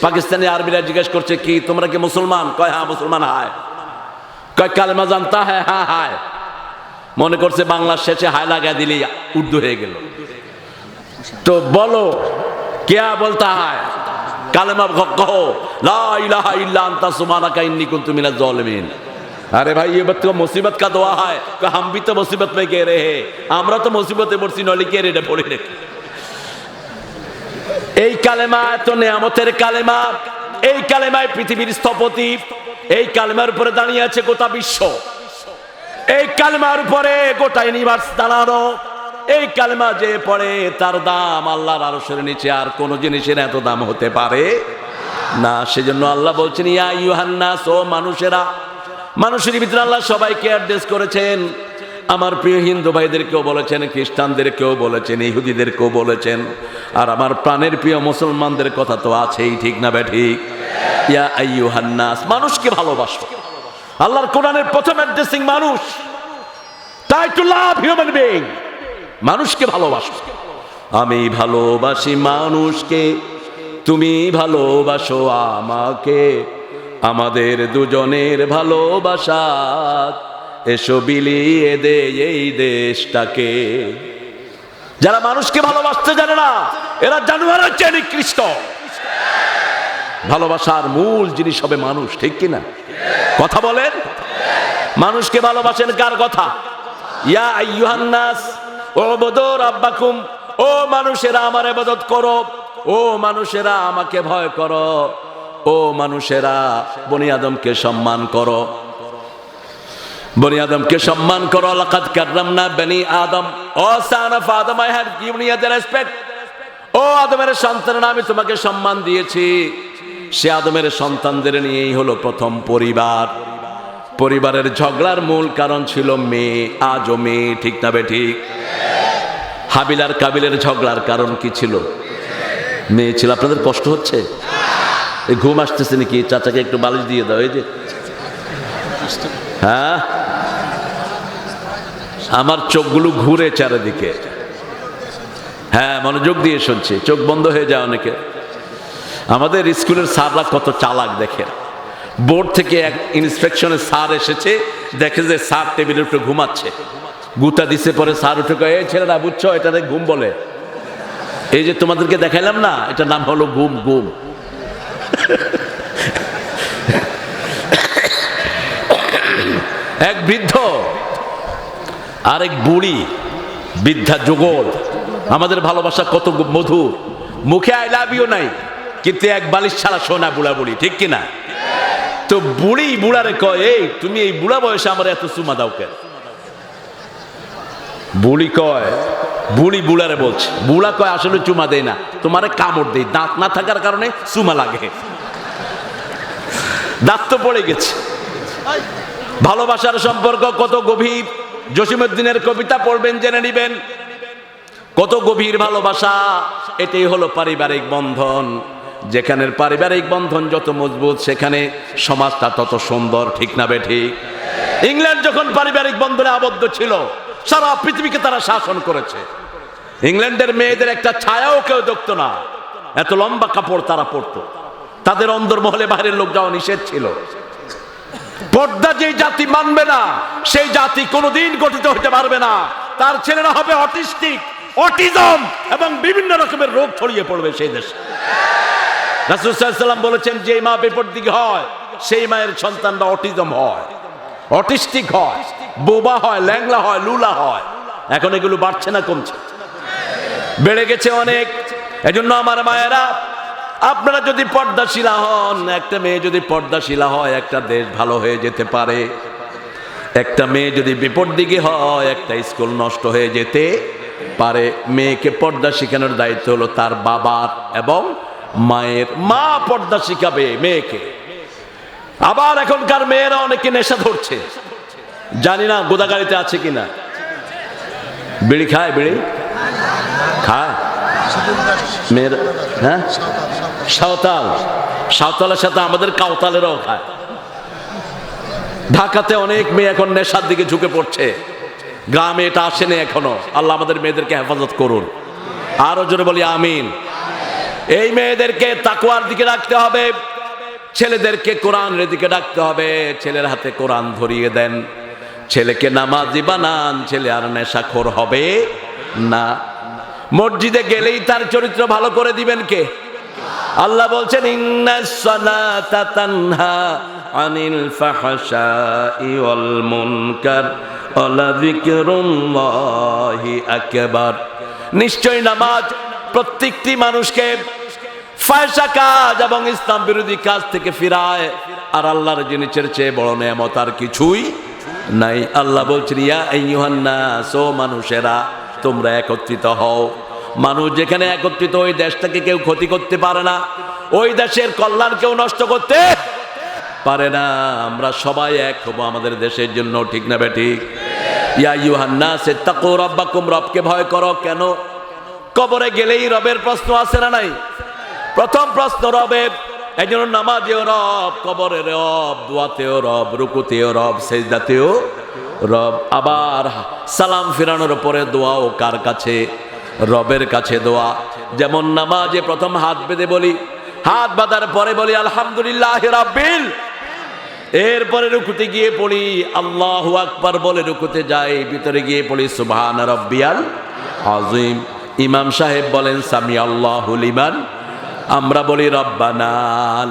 পাকিস্তানি আর্মিরা জিজ্ঞেস করছে, কি তোমরা কি মুসলমান? কয় হ্যাঁ মুসলমান। হায়। কয় কালেমা জানতা হ্যাঁ? হ্যাঁ হায়। মনে করছে বাংলার শেষে হায় লাগা দিলেই উর্দু হয়ে গেল। তো বলো क्या बोलता है? कालेमा कहो ला इलाहा इल्ला अंता सुब्हानाका इन्नी कुन्तु मिनज़ ज़ालिमीन। अरे भाई ये बात तो मुसीबत का दुआ है कि हम भी तो मुसीबत में कह रहे हैं, আমরা তো মুসিবতে পড়ছি, নলি কে রেডে পড়ে রেখে। এই কালেমা এত নিয়ামতের কালেমা, এই কালেমায় পৃথিবীর স্থপতি, এই কালেমার উপরে দাঁড়িয়ে আছে গোটা বিশ্ব, এই কালেমার উপরে গোটা ইউনিভার্স দাঁড়ানো। এই কালেমা যে পড়ে তার দাম আল্লাহর আরশের নিচে আর কোন জিনিসের এত দাম হতে পারে না। সেজন্য আল্লাহ বলছেন, ইয়া আইয়ুহান নাস, ও মানুষেরা। মানুষের ভিতরে আল্লাহ সবাইকে অ্যাড্রেস করেছেন। আমার প্রিয় হিন্দু ভাইদেরকেও বলেছেন, খ্রিস্টানদেরকেও বলেছেন, ইহুদিদেরকেও বলেছেন, আর আমার প্রাণের প্রিয় মুসলমানদের কথা তো আছেই, ঠিক না ঠিক? ইয়া আইয়ুহান নাস, মানুষকে ভালোবাসো। আল্লাহর কোরআনের প্রথম অ্যাড্রেসিং মানুষ। Try to love human being, মানুষকে ভালোবাসো। আমি ভালোবাসি মানুষকে, তুমি ভালোবাসো আমাকে, আমাদের দুজনের ভালোবাসা এসো বিলিয়ে দে এই দেশটাকে। যারা মানুষকে ভালোবাসতে জানে না এরা জানোয়ারের চেয়ে নিকৃষ্ট। ভালোবাসার মূল জিনিস হবে মানুষ, ঠিক কিনা? কথা বলেন। মানুষকে ভালোবাসেন কার কথা? ইয়া আইয়ুহান নাস উবুদু রাব্বাকুম, ও মানুষেরা আমার ইবাদত করো, ও মানুষেরা আমাকে ভয় করো, ও মানুষেরা বনি আদমকে সম্মান করো, বনি আদমকে সম্মান করো। লাকাদ কাররামনা বনি আদম, O son of Adam, I have given you the respect. ও আদমের সন্তানরা আমি তোমাকে সম্মান দিয়েছি। সে আদমের সন্তানদের নিয়েই হলো প্রথম পরিবার। পরিবারের ঝগড়ার মূল কারণ ছিল মেয়ে, আজও মেয়ে, ঠিক না বেঠিক? হাবিল আর কাবিলের ঝগড়ার কারণ কি ছিল? মেয়ে ছিল। আপনাদের কষ্ট হচ্ছে? এই ঘুম আসতেছে নাকি? চাচাকে একটু বালিশ দিয়ে দাও। এই যে হ্যাঁ, আমার চোখগুলো ঘুরে চারিদিকে। হ্যাঁ, মনোযোগ দিয়ে শুনছি, চোখ বন্ধ হয়ে যায় অনেকে। আমাদের স্কুলের স্যাররা কত চালাক দেখেন। বোর্ড থেকে এক ইন্সপেকশনের স্যার এসেছে, দেখে যে স্যার টেবিলের উপরে ঘুমাচ্ছে, গুতা দিছে। পরে স্যার উঠে কয়, এই ছেলেরা বুঝছো এটাতে ঘুম বলে। এই যে তোমাদেরকে দেখাইলাম না, এটার নাম হলো ঘুম। ঘুম এক বৃদ্ধ আর এক বুড়ি, বৃদ্ধা যুগল। আমাদের ভালোবাসা কত মধুর, মুখে আই লাভ ইউ নাই, কিন্তু এক বালিশ ছাড়া শোনা বুড়া বুড়ি, ঠিক কিনা? তো বুড়ি বুড়ারে কয়, এই তুমি এই বুড়া বয়সে আমার এত চুমা দাও কেন? বুড়ি কয়, বুড়ি বুড়ারে বলছে, বুড়া কয় আসলে চুমা দেয় না, তোমারে কামড় দেয়, দাঁত না থাকার কারণে চুমা লাগে। দাঁত তো পড়ে গেছে। ভালোবাসার সম্পর্ক কত গভীর। জসিমউদ্দিনের কবিতা পড়বেন, জেনে নিবেন কত গভীর ভালোবাসা। এটাই হলো পারিবারিক বন্ধন। যেখানের পারিবারিক বন্ধন যত মজবুত, সেখানে সমাজটা তত সুন্দর, ঠিক না বেঠিক? ইংল্যান্ড যখন পারিবারিক বন্ধনে আবদ্ধ ছিল, সারা পৃথিবীকে তারা শাসন করেছে। ইংল্যান্ডের মেয়েদের একটা ছায়াও কেউ দেখতো না, এত লম্বা কাপড় তারা পরতো। তাদের অন্দরমহলে বাইরের লোক যাওয়া নিষেধ ছিল। পর্দা যে জাতি মানবে না, সেই জাতি কোনোদিন গঠিত হতে পারবে না। তার ছেলেরা হবে অটিস্টিক, অটিজম এবং বিভিন্ন রকমের রোগ ছড়িয়ে পড়বে সেই দেশে। রাসূল সাল্লাল্লাহু আলাইহি ওয়াসাল্লাম বলেছেন, যে মা বিপরদিকে হয় সেই মায়ের সন্তানরা অটিজম হয়, অটিস্টিক হয়, বোবা হয়, ল্যাংলা হয়, লুলা হয়। এখন এগুলো বাড়ছে না কমছে? বেড়ে গেছে অনেক। এজন্য আমার মায়েরা, আপনারা যদি পর্দাশীলা হন, একটা মেয়ে যদি পর্দাশীলা হয়, একটা দেশ ভালো হয়ে যেতে পারে। একটা মেয়ে যদি বিপরদিকে হয়, একটা স্কুল নষ্ট হয়ে যেতে পারে। মেয়েকে পর্দা শেখানোর দায়িত্ব হলো তার বাবার এবং মায়ের। মা পর্দা শিখাবে মেয়েকে। আবার এখনকার মেয়েরা অনেকে নেশা ধরছে, জানি না গোদাগাড়িতে আছে কিনা। বিড়ি খায়, বিড়ি খায় মেয়েরা। হ্যাঁ, সাঁওতাল, সাঁওতালের সাথে আমাদের কাউতালেরাও খায়। ঢাকাতে অনেক মেয়ে এখন নেশার দিকে ঝুঁকে পড়ছে। গ্রামে এটা আসেনি এখনো। আল্লাহ আমাদের মেয়েদেরকে হেফাজত করুন। আরো জোরে বলি আমিন। এই মেয়েদেরকে তাকওয়ার দিকে রাখতে হবে, ছেলেদেরকে কোরআনের দিকে রাখতে হবে। ছেলের হাতে কোরআন ধরিয়ে দেন, ছেলেকে নামাজি বানান, ছেলে আর নেশাখোর হবে না। মসজিদে গেলেই তার চরিত্র ভালো করে দিবেন কে? আল্লাহ বলছেন, ইন্নাস সালাতা তানহা আনিল ফাহশাই ওয়াল মুনকার ওয়ালা যিকরুল্লাহি আকবার। নিশ্চয় নামাজ প্রত্যেকটি মানুষকে ফাহশা কাজ এবং ইসলাম বিরোধী কাজ থেকে ফিরায়। আর আল্লাহর জিনিসের চেয়ে বড় নেয়ামত আর কিছুই নাই। আল্লাহ বলছেন, ইয়া আইয়ুহান নাস, ও মানুষেরা তোমরা একত্রিত হও। মানুষ যেখানে একত্রিত, ওই দেশটাকে কেউ ক্ষতি করতে পারে না, ওই দেশের কল্যাণ কেউ নষ্ট করতে পারে না। আমরা সবাই এক হবো আমাদের দেশের জন্য, ঠিক না বেঠিক? ইয়া আইয়ুহান নাস ইত্তাকু রাব্বাকুম, রবকে ভয় করো। কেন? কবরে গেলেই রবের প্রশ্ন আছে না নাই? প্রথম প্রশ্ন রবের। এই জন্য নামাজেও রব, কবরে রব, দোয়াতেও রব, রুকুতেও রব, সেজদাতেও রব। আবার সালাম ফিরানোর পরে দোয়াও কার কাছে? রবের কাছে দোয়া। যেমন নামাজে প্রথম হাত বেঁধে বলি, হাত বাঁধার পরে বলি আলহামদুলিল্লাহ রাব্বিল। এরপরে রুকুতে গিয়ে পড়ি আল্লাহু আকবার বলে রুকুতে যাই, ভিতরে গিয়ে পড়ি সুবহান রাব্বিয়াল আযীম। ইমাম সাহেব বলেন সামি আল্লাহু লিমান, আমরা বলি রব্বানা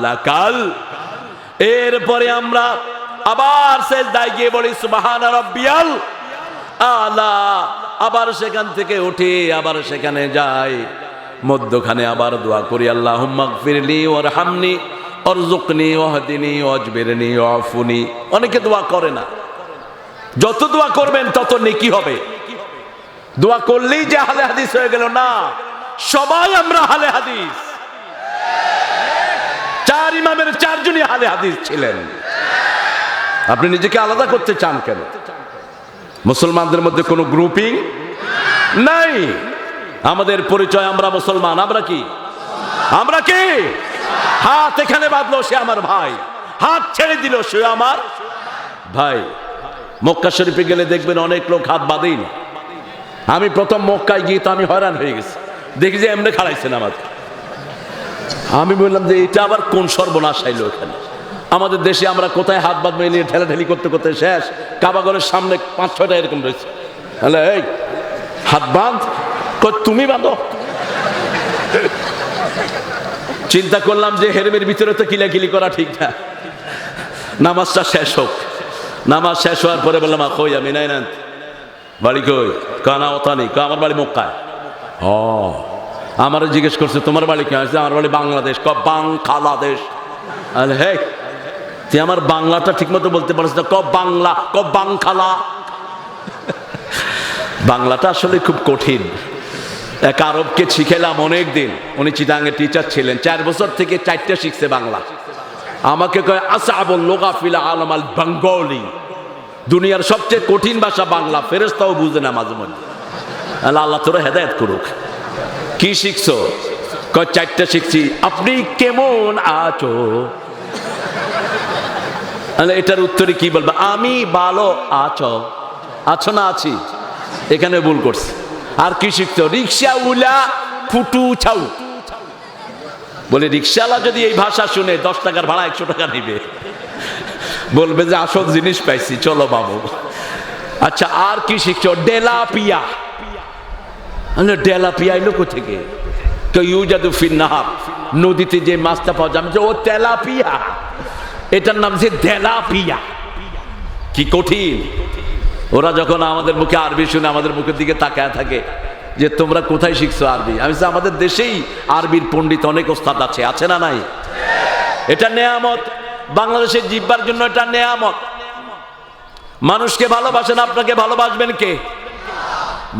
লাকাল। এরপরে আমরা আবার সিজদায় গিয়ে বলি সুবহান রাব্বিয়াল আলা, আবার সেখান থেকে উঠে আবার সেখানে যাই, মধ্যখানে আবার দোয়া করি আল্লাহুম্মা গফিরলি ওয়ারহামনি অরজুকনি ওয়াহদিনি ওয়াজবিরনি ওয়াফুনি। অনেকে দোয়া করে না, যত দোয়া করবেন তত নেকি হবে। দোয়া করলেই যে আহলে হাদিস হয়ে গেল না, সবাই আমরা আহলে হাদিস। চার ইমামের চারজনই আহলে হাদিস ছিলেন। আপনি নিজেকে আলাদা করতে চান কেন? মুসলমানদের মধ্যে কোনো গ্রুপিং নাই। আমাদের পরিচয় আমরা মুসলমান। আমরা কি? আমরা কি? হাত এখানে বাঁধলো সে আমার ভাই, হাত ছেড়ে দিল সে আমার ভাই। মক্কা শরীফে গেলে দেখবেন অনেক লোক হাত বাঁধেই না। আমি প্রথম মক্কায় গিয়ে তো আমি হয়রান হয়ে গেছি, দেখি যে এমনি খাড়াইছেন আমাকে। আমি বললাম যে এটা আবার কোন সর্বনাশ আইলো এখানে। আমাদের দেশে আমরা কোথায় হাত বাঁধ মিলিয়ে ঠেলাঠেলি করতে করতে শেষ, কাবাগরের সামনে 5-6টা এরকম রয়েছে। হ্যালো, এই হাত বাঁধ, তুমি বাঁধো। চিন্তা করলাম যে হেরেমের ভিতরে তো কিলাকিলি করা ঠিক না, নামাজটা শেষ হোক। নামাজ শেষ হওয়ার পরে বললাম কই আমি নাই না, বাড়ি কই? কানা ওতানি, আমার বাড়ি মক্কায়। ও, আমারও জিজ্ঞেস করছে তোমার বাড়ি কে? আছে আমার বাড়ি বাংলাদেশ। বাংলাদেশ। আরে হে, তুই আমার বাংলাটা ঠিক মতো বলতে পারছিস না, বাংলা বাংখালা। বাংলাটা আসলে খুব কঠিন। এক আরবকে শিখেলাম অনেক দিন, উনি চিটাঙ্গে টিচার ছিলেন, 4 বছর থেকে 4টা শিখছে বাংলা। আমাকে কয় আসআবুল লুগা ফিল আলাম আল বেঙ্গলি, দুনিয়ার সবচেয়ে কঠিন ভাষা বাংলা, ফেরেশতাও বুঝে না মাঝে মধ্যে। আল্লাহ তোরা হেদায়েত করুক। কি শিখছো? কয় 4টা শিখছি। আপনি কেমন আছো? এটার উত্তরে কি বলবো? আমি ভালো। আছো? আছো না আছি? এখানে ভুল করছে। আর কি শিখছো? রিক্সা উলা ফুটু ছাউ। বলে রিক্সাওয়ালা যদি এই ভাষা শুনে 10 টাকার ভাড়া 100 টাকা নিবে, বলবে যে আসল জিনিস পাইছি, চলো বাবু। আচ্ছা, আর কি শিখছো? ডেলাপিয়া। ডেলাপিয়া এলো কোথেকে? তো ইউজাদু ফিন নাহার, নদীতে যে মাছটা পাওয়া যায়। ও তেলাপিয়া, এটার নাম যে তেলাপিয়া। কি কঠিন! ওরা যখন আমাদের মুখে আরবি শুনে আমাদের মুখের দিকে তাকায় থাকে যে তোমরা কোথায় শিখছো আরবি। আমি বলছি আমাদের দেশেই আরবির পণ্ডিত অনেক ওস্তাদ আছে, আছে না নাই? এটা নেয়ামত, বাংলাদেশের জিহ্বার জন্য এটা নেয়ামত। মানুষকে ভালোবাসেন, আপনাকে ভালোবাসবেন কে?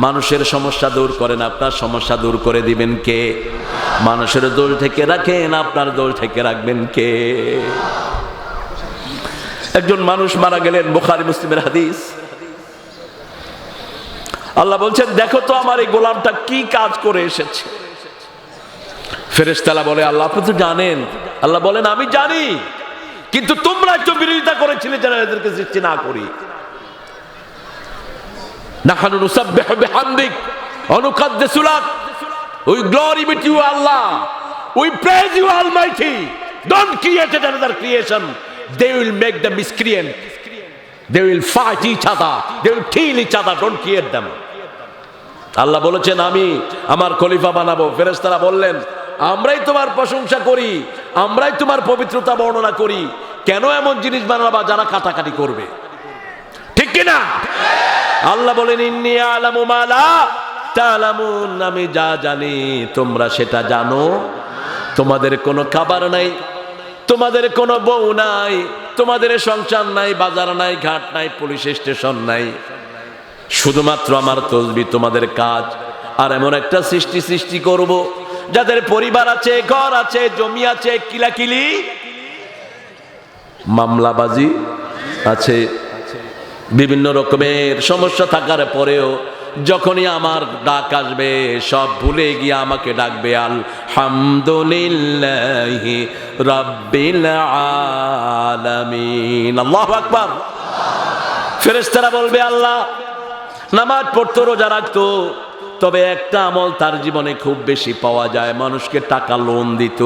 মানুষের সমস্যা দূর করেন, আপনার সমস্যা দূর করে দিবেন কে? মানুষের দোষ থেকে রাখেন, আপনার দোষ থেকে রাখবেন কে? একজন মানুষ মারা গেলেন, বুখারী মুসলিমের হাদিস। আল্লাহ বলছেন দেখো তো আমার এই গোলামটা কি কাজ করে এসেছে। ফেরেশতারা বলে আল্লাহ আপনি তো জানেন। আল্লাহ বলেন আমি জানি, কিন্তু তোমরা একটু বিরোধিতা করেছিলে যেন এদেরকে সৃষ্টি না করি। নাহনু নুসাব্বিহু বিহামদিক ওয়া নুকাদ্দিসু lakh, we glory be to you Allah, we praise you Almighty. Don't create another creation. They will make the miscreant, they will fight each other, they will kill each other. Don't create them. আল্লাহ বলেছেন আমি আমার খলিফা বানাবো। ফেরেশতারা বললেন আমরাই তোমার প্রশংসা করি, আমরাই তোমার পবিত্রতা বর্ণনা করি, কেন এমন জিনিস বানাবা যারা কাটাকাটি করবে? ঠিক কি না? আল্লাহ বলেন ইন্নী আ'লামু মা লা তা'লামুন, আমি যা জানি তোমরা সেটা জানো। তোমাদের কোনো খাবার নাই, তোমাদের কোনো বউ নাই, তোমাদের সংসার নাই, বাজার নাই, ঘাট নাই, পুলিশ স্টেশন নাই, শুধুমাত্র আমার তসবিহ তোমাদের কাজ। আর এমন একটা সৃষ্টি করব যাদের পরিবার আছে, ঘর আছে, জমি আছে, কিলাকিলি মামলাবাজি আছে, বিভিন্ন রকমের সমস্যা থাকার পরেও যখনই আমার ডাক আসবে সব ভুলে গিয়ে আমাকে ডাকবে আলহামদুলিল্লাহি রাব্বিল আলামিন। আল্লাহু আকবার। ফেরেশতারা বলবে আল্লাহ নামাজ পড়তো, রোজা রাখতো, তবে একটা আমল তার জীবনে খুব বেশি পাওয়া যায়, মানুষকে টাকা লোন দিত,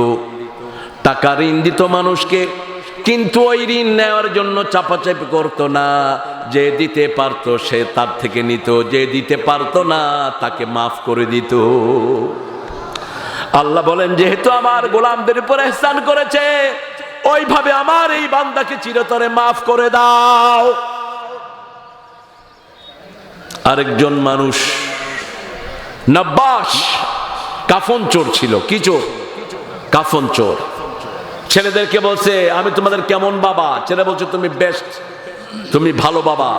টাকা ঋণ দিত মানুষকে, কিন্তু ওই ঋণ নেওয়ার জন্য চাপাচাপি করতো না। যে দিতে পারতো সে তার থেকে নিত, যে দিতে পারতো না তাকে মাফ করে দিত। আল্লাহ বলেন, যেহেতু আমার গোলামদের উপর ইহসান করেছে, ওইভাবে আমার এই বান্দাকে চিরতরে মাফ করে দাও। আরেকজন মানুষ নব্বাস কাফন চোর ছিল। কি চোর? কাফন চোর। ছেলেদেরকে বলছে, আমি তোমাদের কেমন বাবা? ছেলে বলছে, তুমি বেস্ট, তুমি ভালো বাবা।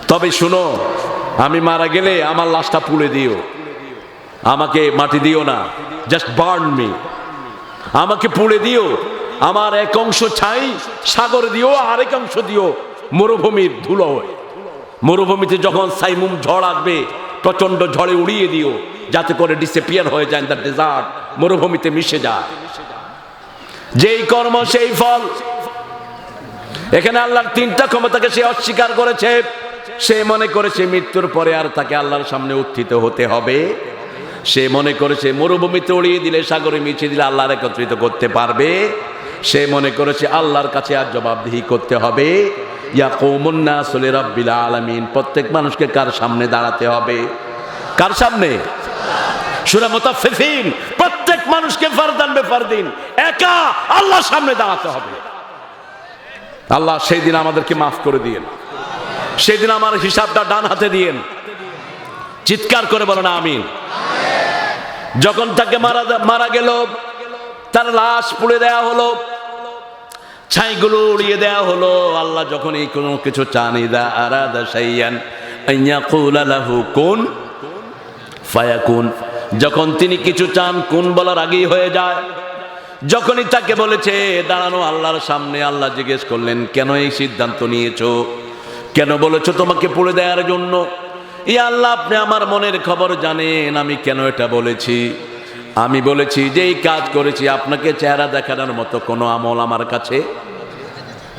তবে শুনো, আমি মারা গেলে আমার লাশটা পুড়ে দিও, আমাকে মাটি দিও না, জাস্ট বার্ন মি, আমাকে পুড়ে দিও। আমার এক অংশ ছাই সাগরে দিও, আরেক অংশ দিও মরুভূমির ধুলো হয়ে। মরুভূমিতে যখন সাইমুম ঝড় আসবে, প্রচন্ড ঝড়ে উড়িয়ে দিও, যাতে করে ডিসঅ্যাপিয়ার হয়ে যায়, দ্য ডেজার্ট, মরুভূমিতে মিশে যায়। যেই কর্ম সেই ফল। এখানে আল্লাহর তিনটা ক্ষমতাকে সে অস্বীকার করেছে। সে মনে করেছে মৃত্যুর পরে আর তাকে আল্লাহর সামনে উত্থিত হতে হবে। সে মনে করেছে মরুভূমিতে উড়িয়ে দিলে, সাগরে মিশিয়ে দিলে আল্লাহর একত্রিত করতে পারবে। সে মনে করেছে আল্লাহর কাছে আর জবাবদিহি করতে হবে। ইয়াকুমুন নাসু লিরাব্বিল আলামিন, প্রত্যেক মানুষকে কার সামনে দাঁড়াতে হবে? কার সামনে? সূরা মুতাফফিফিন, প্রত্যেক মানুষকে ফারদান বেফারদিন একা আল্লাহর সামনে দাঁড়াতে হবে। আল্লাহ সেই দিন আমাদেরকে মাফ করে দিয়েন, সেই দিন আমার হিসাবটা ডান হাতে দিয়েন। চিৎকার করে বলেন আমিন। যখন তাকে মারা গেল, তার লাশ পুড়ে দেয়া হলো, ছাইগুলো উড়িয়ে দেয়া হলো। আল্লাহ যখন এই কোনো কিছু চান, ইদা আরাদা শাইয়ান আইয়াকুলা লাহু কুন ফায়াকুন, যখন তিনি কিছু চান, কুন বলার আগেই হয়ে যায়। যখনই তাকে বলেছে দাঁড়ানো আল্লাহর সামনে, আল্লাহ জিজ্ঞেস করলেন, কেন এই সিদ্ধান্ত নিয়েছো? কেন বলেছো তোমাকে পুড়ে দেওয়ার জন্য? ইয়া আল্লাহ, আপনি আমার মনের খবর জানেন, আমি কেন এটা বলেছি। আমি বলেছি যে এই কাজ করেছি, আপনাকে চেহারা দেখানোর মতো কোনো আমল আমার কাছে।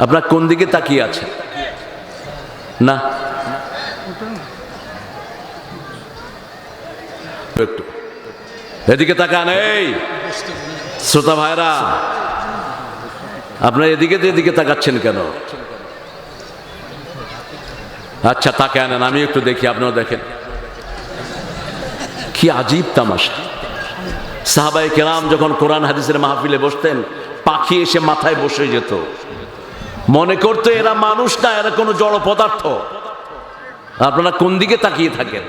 আপনার কোন দিকে তাকিয়ে আছে? না, একটু এদিকে তাকান। এই শ্রোতা ভাইরা, আপনারা এদিকে তাকাচ্ছেন কেন? আচ্ছা তাকায় নেন, আমি একটু দেখি, আপনারা দেখেন। কি আজীব তামাশা! সাহাবায়ে কেরাম যখন কোরআন হাদিসের মাহফিলে বসতেন, পাখি এসে মাথায় বসে যেত, মনে করতো এরা মানুষ না, এরা কোনো জড় পদার্থ। আপনারা কোন দিকে তাকিয়ে থাকেন?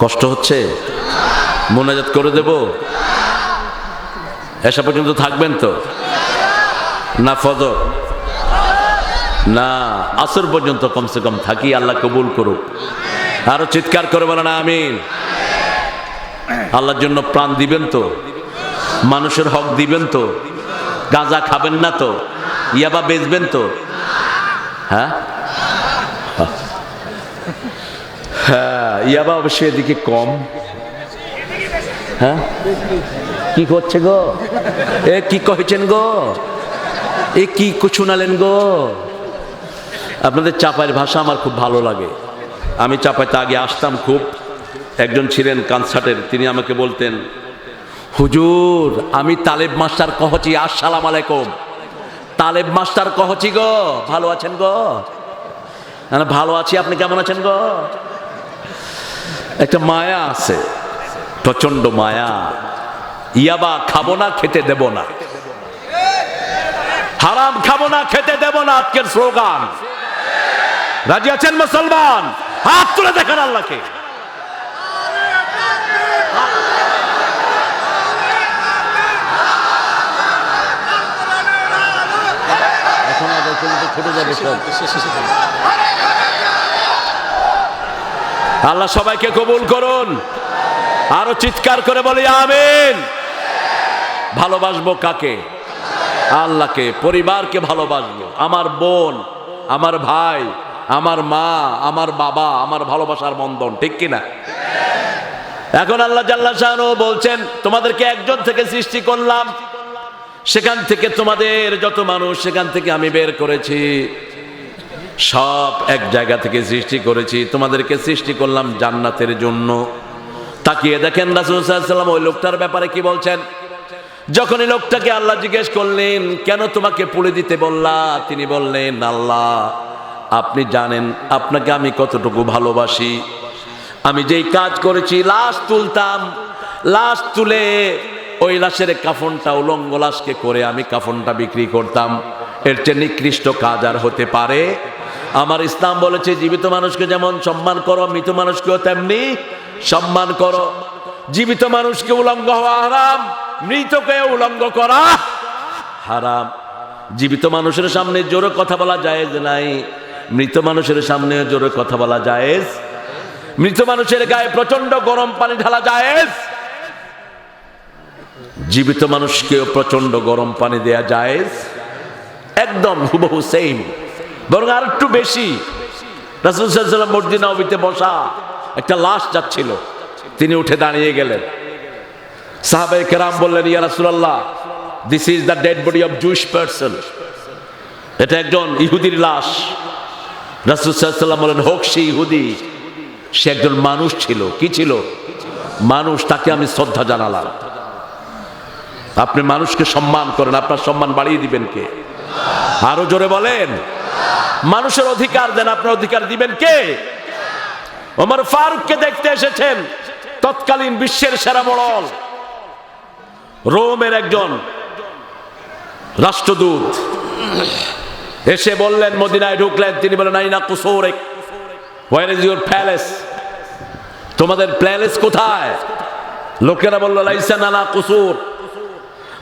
কষ্ট হচ্ছে? মোনাজাত করে দেব? এসা পর্যন্ত থাকবেন তো? না ফজর? না, আসর পর্যন্ত কমসে কম থাকি। আল্লাহ কবুল করুক। আরো চিৎকার করে বলেন আমিন। আল্লাহর জন্য প্রাণ দিবেন তো? মানুষের হক দিবেন তো? গাঁজা খাবেন না তো? ইয়াবা বেচবেন তো? হ্যাঁ হ্যাঁ, ইয়াবা অবশ্যই এদিকে কম। হ্যাঁ, কি করছে গো? এ কি কহেছেন গো? এ কি শোনালেন গো? আপনাদের চাপাইয়ের ভাষা আমার খুব ভালো লাগে। আমি চাপাইতে আগে আসতাম খুব। একজন ছিলেন কনসার্টের, তিনি আমাকে বলতেন, হুজুর আমি তালেব মাস্টার কহছি, আসসালাম আলাইকুম। তালেব মাস্টার কহছি গো, ভালো আছেন গো? ভালো আছি, আপনি কেমন আছেন গো? একটা মায়া আছে, প্রচন্ড মায়া। ইয়াবা খাবো না, খেতে দেব না, হারাম খাবো না, খেতে দেব না, আজকের স্লোগান। রাজি আছেন মুসলমান? হাত তুলে দেখেন আল্লাহকে। আল্লাহ সবাইকে কবুল করুন। আরো চিৎকার করে বলি আমিন। ভালোবাসবো কাকে? আল্লাহকে। পরিবারকে ভালোবাসবো, আমার বোন, আমার ভাই, আমার মা, আমার বাবা, আমার ভালোবাসার বন্ধন, ঠিক কিনা? এখন আল্লাহ জাল্লা শাআনহু বলছেন, তোমাদেরকে একজন থেকে সৃষ্টি করলাম, সেখান থেকে তোমাদের যত মানুষ, সেখান থেকে আমি বের করেছি। সব এক জায়গা থেকে সৃষ্টি করেছি। তোমাদেরকে সৃষ্টি করলাম জান্নাতের জন্য। তাকিয়ে দেখেন রাসূল সাল্লাল্লাহু আলাইহি ওয়াসাল্লাম ওই লোকটার ব্যাপারে কি বলছেন। যখনই লোকটাকে আল্লাহ জিজ্ঞেস করলেন কেন তোমাকে পুড়ে দিতে বললা, তিনি বললেন আল্লাহ আপনি জানেন আপনাকে আমি কতটুকু ভালোবাসি। আমি যেই কাজ করেছি, লাশ তুলতাম, লাশ তুলে ওই লাশের কাফনটা উলঙ্গ লাশকে করে আমি কাফনটা বিক্রি করতাম, এর চেয়ে নিকৃষ্ট কাজ আর হতে পারে? আমার ইসলাম বলেছে জীবিত মানুষকে যেমন সম্মান করো, মৃত মানুষকেও তেমনি সম্মান করো। জীবিত মানুষকে উলঙ্গ হওয়া হারাম, মৃতকে উলঙ্গ করা হারাম। জীবিত মানুষের সামনে জোরে কথা বলা জায়েজ নাই, মৃত মানুষের সামনে জোরে কথা বলা জায়েজ। মৃত মানুষের গায়ে প্রচন্ড গরম পানি ঢালা জায়েজ, জীবিত মানুষকেও প্রচন্ড গরম পানি দেয়া জায়েজ, একদম হুবহু সেম, বরং আর একটু বেশি। রাসূল সাল্লাল্লাহু আলাইহি ওয়াসাল্লাম মসজিদে নববীতে বসা, একটা লাশ যাচ্ছিল, তিনি উঠে দাঁড়িয়ে গেলেন। সাহাবায়ে কেরাম বললেন ইয়া রাসূলুল্লাহ, this is the dead body of Jewish person, এটা একজন ইহুদির লাশ। রাসূল সাল্লাল্লাহু আলাইহি ওয়াসাল্লাম বলেন হোক সে ইহুদি, সে একজন মানুষ ছিল। কি ছিল? মানুষ, তাকে আমি শ্রদ্ধা জানালাম। আপনি মানুষকে সম্মান করেন, আপনার সম্মান বাড়িয়ে দিবেন কে? আরো জোরে বলেন। মানুষের অধিকার দেন, আপনার অধিকার দিবেন কে? ওমর ফারুককে দেখতে এসেছেন তৎকালীন বিশ্বের সেরা মডেল, রোমের একজন রাষ্ট্রদূত, এসে বললেন, মদিনায় ঢুকলেন, তিনি বলেন আইনা কুসুরিক, হোয়ার ইজ ইউর প্যালেস, তোমাদের প্যালেস কোথায়? লোকেরা বলল লাইসা নানা কুসুর,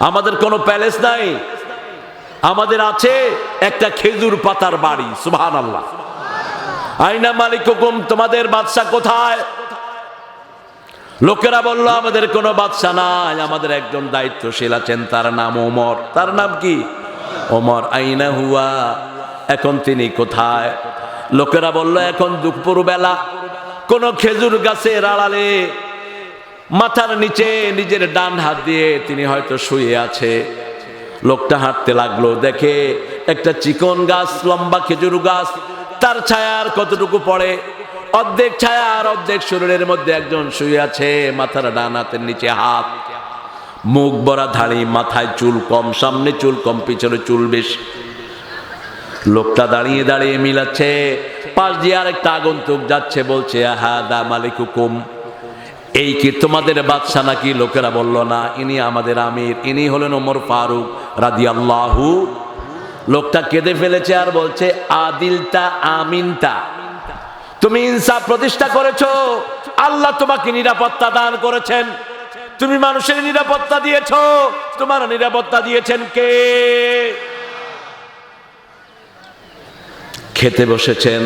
আমাদের কোনো প্যালেস নাই, আমাদের আছে একটা খেজুর পাতার বাড়ি। সুবহানাল্লাহ। আইনা মালিকুকুম, তোমাদের বাদশা কোথায়? লোকেরা বলল আমাদের কোনো বাদশা নাই, আমাদের একজন দায়িত্বশীল আছেন, তার নাম ওমর। তার নাম কি? ওমর। আইনা হুয়া, এখন তিনি কোথায়? লোকেরা বলল এখন দুপুর বেলা কোন খেজুর গাছের আড়ালে মাথার নিচে নিজের ডান হাত দিয়ে তিনি হয়তো শুয়ে আছে। লোকটা হাঁটতে লাগলো, দেখে একটা চিকন গাছ, লম্বা খেজুর গাছ, তার ছায়ার কতটুকু পড়ে, অর্ধেক ছায়া আর অর্ধেক শরীরের মধ্যে একজন শুয়ে আছে, মাথার ডান হাতের নিচে হাত, মুখ ভরা দাড়ি, মাথায় চুল কম, সামনে চুল কম, পিছনে চুল বেশি। লোকটা দাঁড়িয়ে দাঁড়িয়ে মিলাচ্ছে, পাশ দিয়ে আরেকটা আগন্তুক যাচ্ছে, বলছে হাদা মালিকুকুম, এই কি তোমাদের বাদশা নাকি? লোকেরা বলল না, ইনি আমাদের আমির, ইনি হলেন ওমর ফারুক রাদিয়াল্লাহু। লোকটা কেঁদে ফেলেছে আর বলছে আদিলতা আমিনতা, তুমি ইনসাফ প্রতিষ্ঠা করেছো, আল্লাহ তোমাকে নিরাপত্তা দান করেছেন, তুমি মানুষের নিরাপত্তা দিয়েছো, তোমার নিরাপত্তা দিয়েছেন কে? খেতে বসেছেন,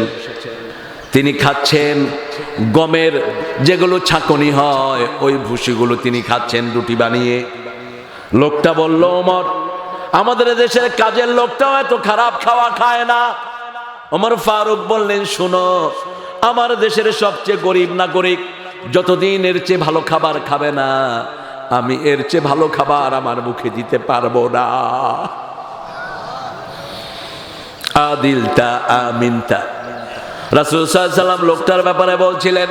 তিনি খাচ্ছেন গমের যেগুলো ছাকনি হয় ওই ভুসিগুলো তিনি খাচ্ছেন রুটি বানিয়ে। লোকটা বলল ওমর, আমাদের দেশের কাজের লোকটাও এত খারাপ খাওয়া খায় না। ওমর ফারুক বললেন শোনো, আমার দেশের সবচেয়ে গরিব নাগরিক যতদিন এর চেয়ে ভালো খাবার খাবে না, আমি এর চেয়ে ভালো খাবার আমার মুখে দিতে পারবো না। আদিলতা আমিনতা। রাসূল সাল্লাল্লাহু আলাইহি ওয়াসাল্লাম লোকটার ব্যাপারে বলছিলেন,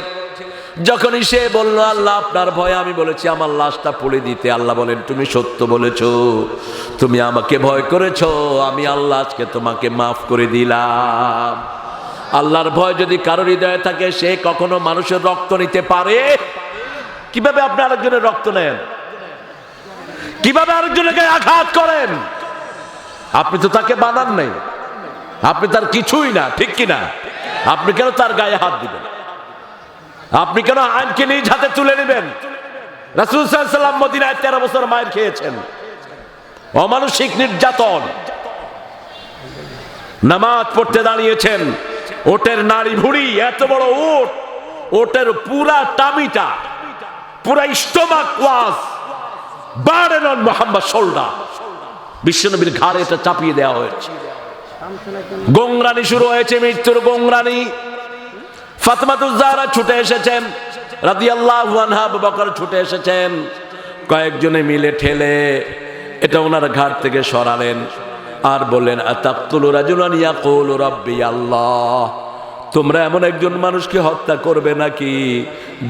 যখনই সে বলল আল্লাহ আপনার ভয়ে আমি বলেছি আমার লাশটা পুড়ে দিতে, আল্লাহ বলেন তুমি সত্য বলেছো, তুমি আমাকে ভয় করেছো, আমি আল্লাহ আজকে তোমাকে মাফ করে দিলাম। আল্লাহর ভয় যদি কারোর হৃদয়ে থাকে, সে কখনো মানুষের রক্ত নিতে পারে? কিভাবে আপনি আরেকজনের রক্ত নেন? কিভাবে আরেকজনের গায়ে আঘাত করেন? আপনি তো তাকে বানান নাই, আপনি তার কিছুই না, ঠিক কিনা? আপনি কেন তার গায়ে হাত দিবেন? আপনি কেন আইনকে নিজ হাতে তুলে নেবেন? রাসূল সাল্লাল্লাহু আলাইহি ওয়াসাল্লাম মদিনায় 13 বছর মায়ের খেয়েছেন, অমানুষিক নির্যাতন। নামাজ পড়তে দাঁড়িয়েছেন, ওটের নাড়ি ভুড়ি, এত বড় ওট, ওটের পুরা টামিটা, পুরা stomach was burden on Muhammad shoulder, বিশ্বনবীর ঘাড়ে এটা চাপিয়ে দেওয়া হয়েছে। গোংরানি শুরু হয়েছে, মৃত্যুর গোংরানি। ফাতেমাতুজ জাহরা ছুটে এসেছেন রাদিয়াল্লাহু আনহা, আবু বকর ছুটে এসেছেন, কয়েকজনে মিলে ঠেলে এটা ওনার ঘাট থেকে সরালেন আর বললেন আতাকতুলু রাজুলান ইয়াকুলু রাব্বি আল্লাহ, তোমরা এমন একজন মানুষকে হত্যা করবে নাকি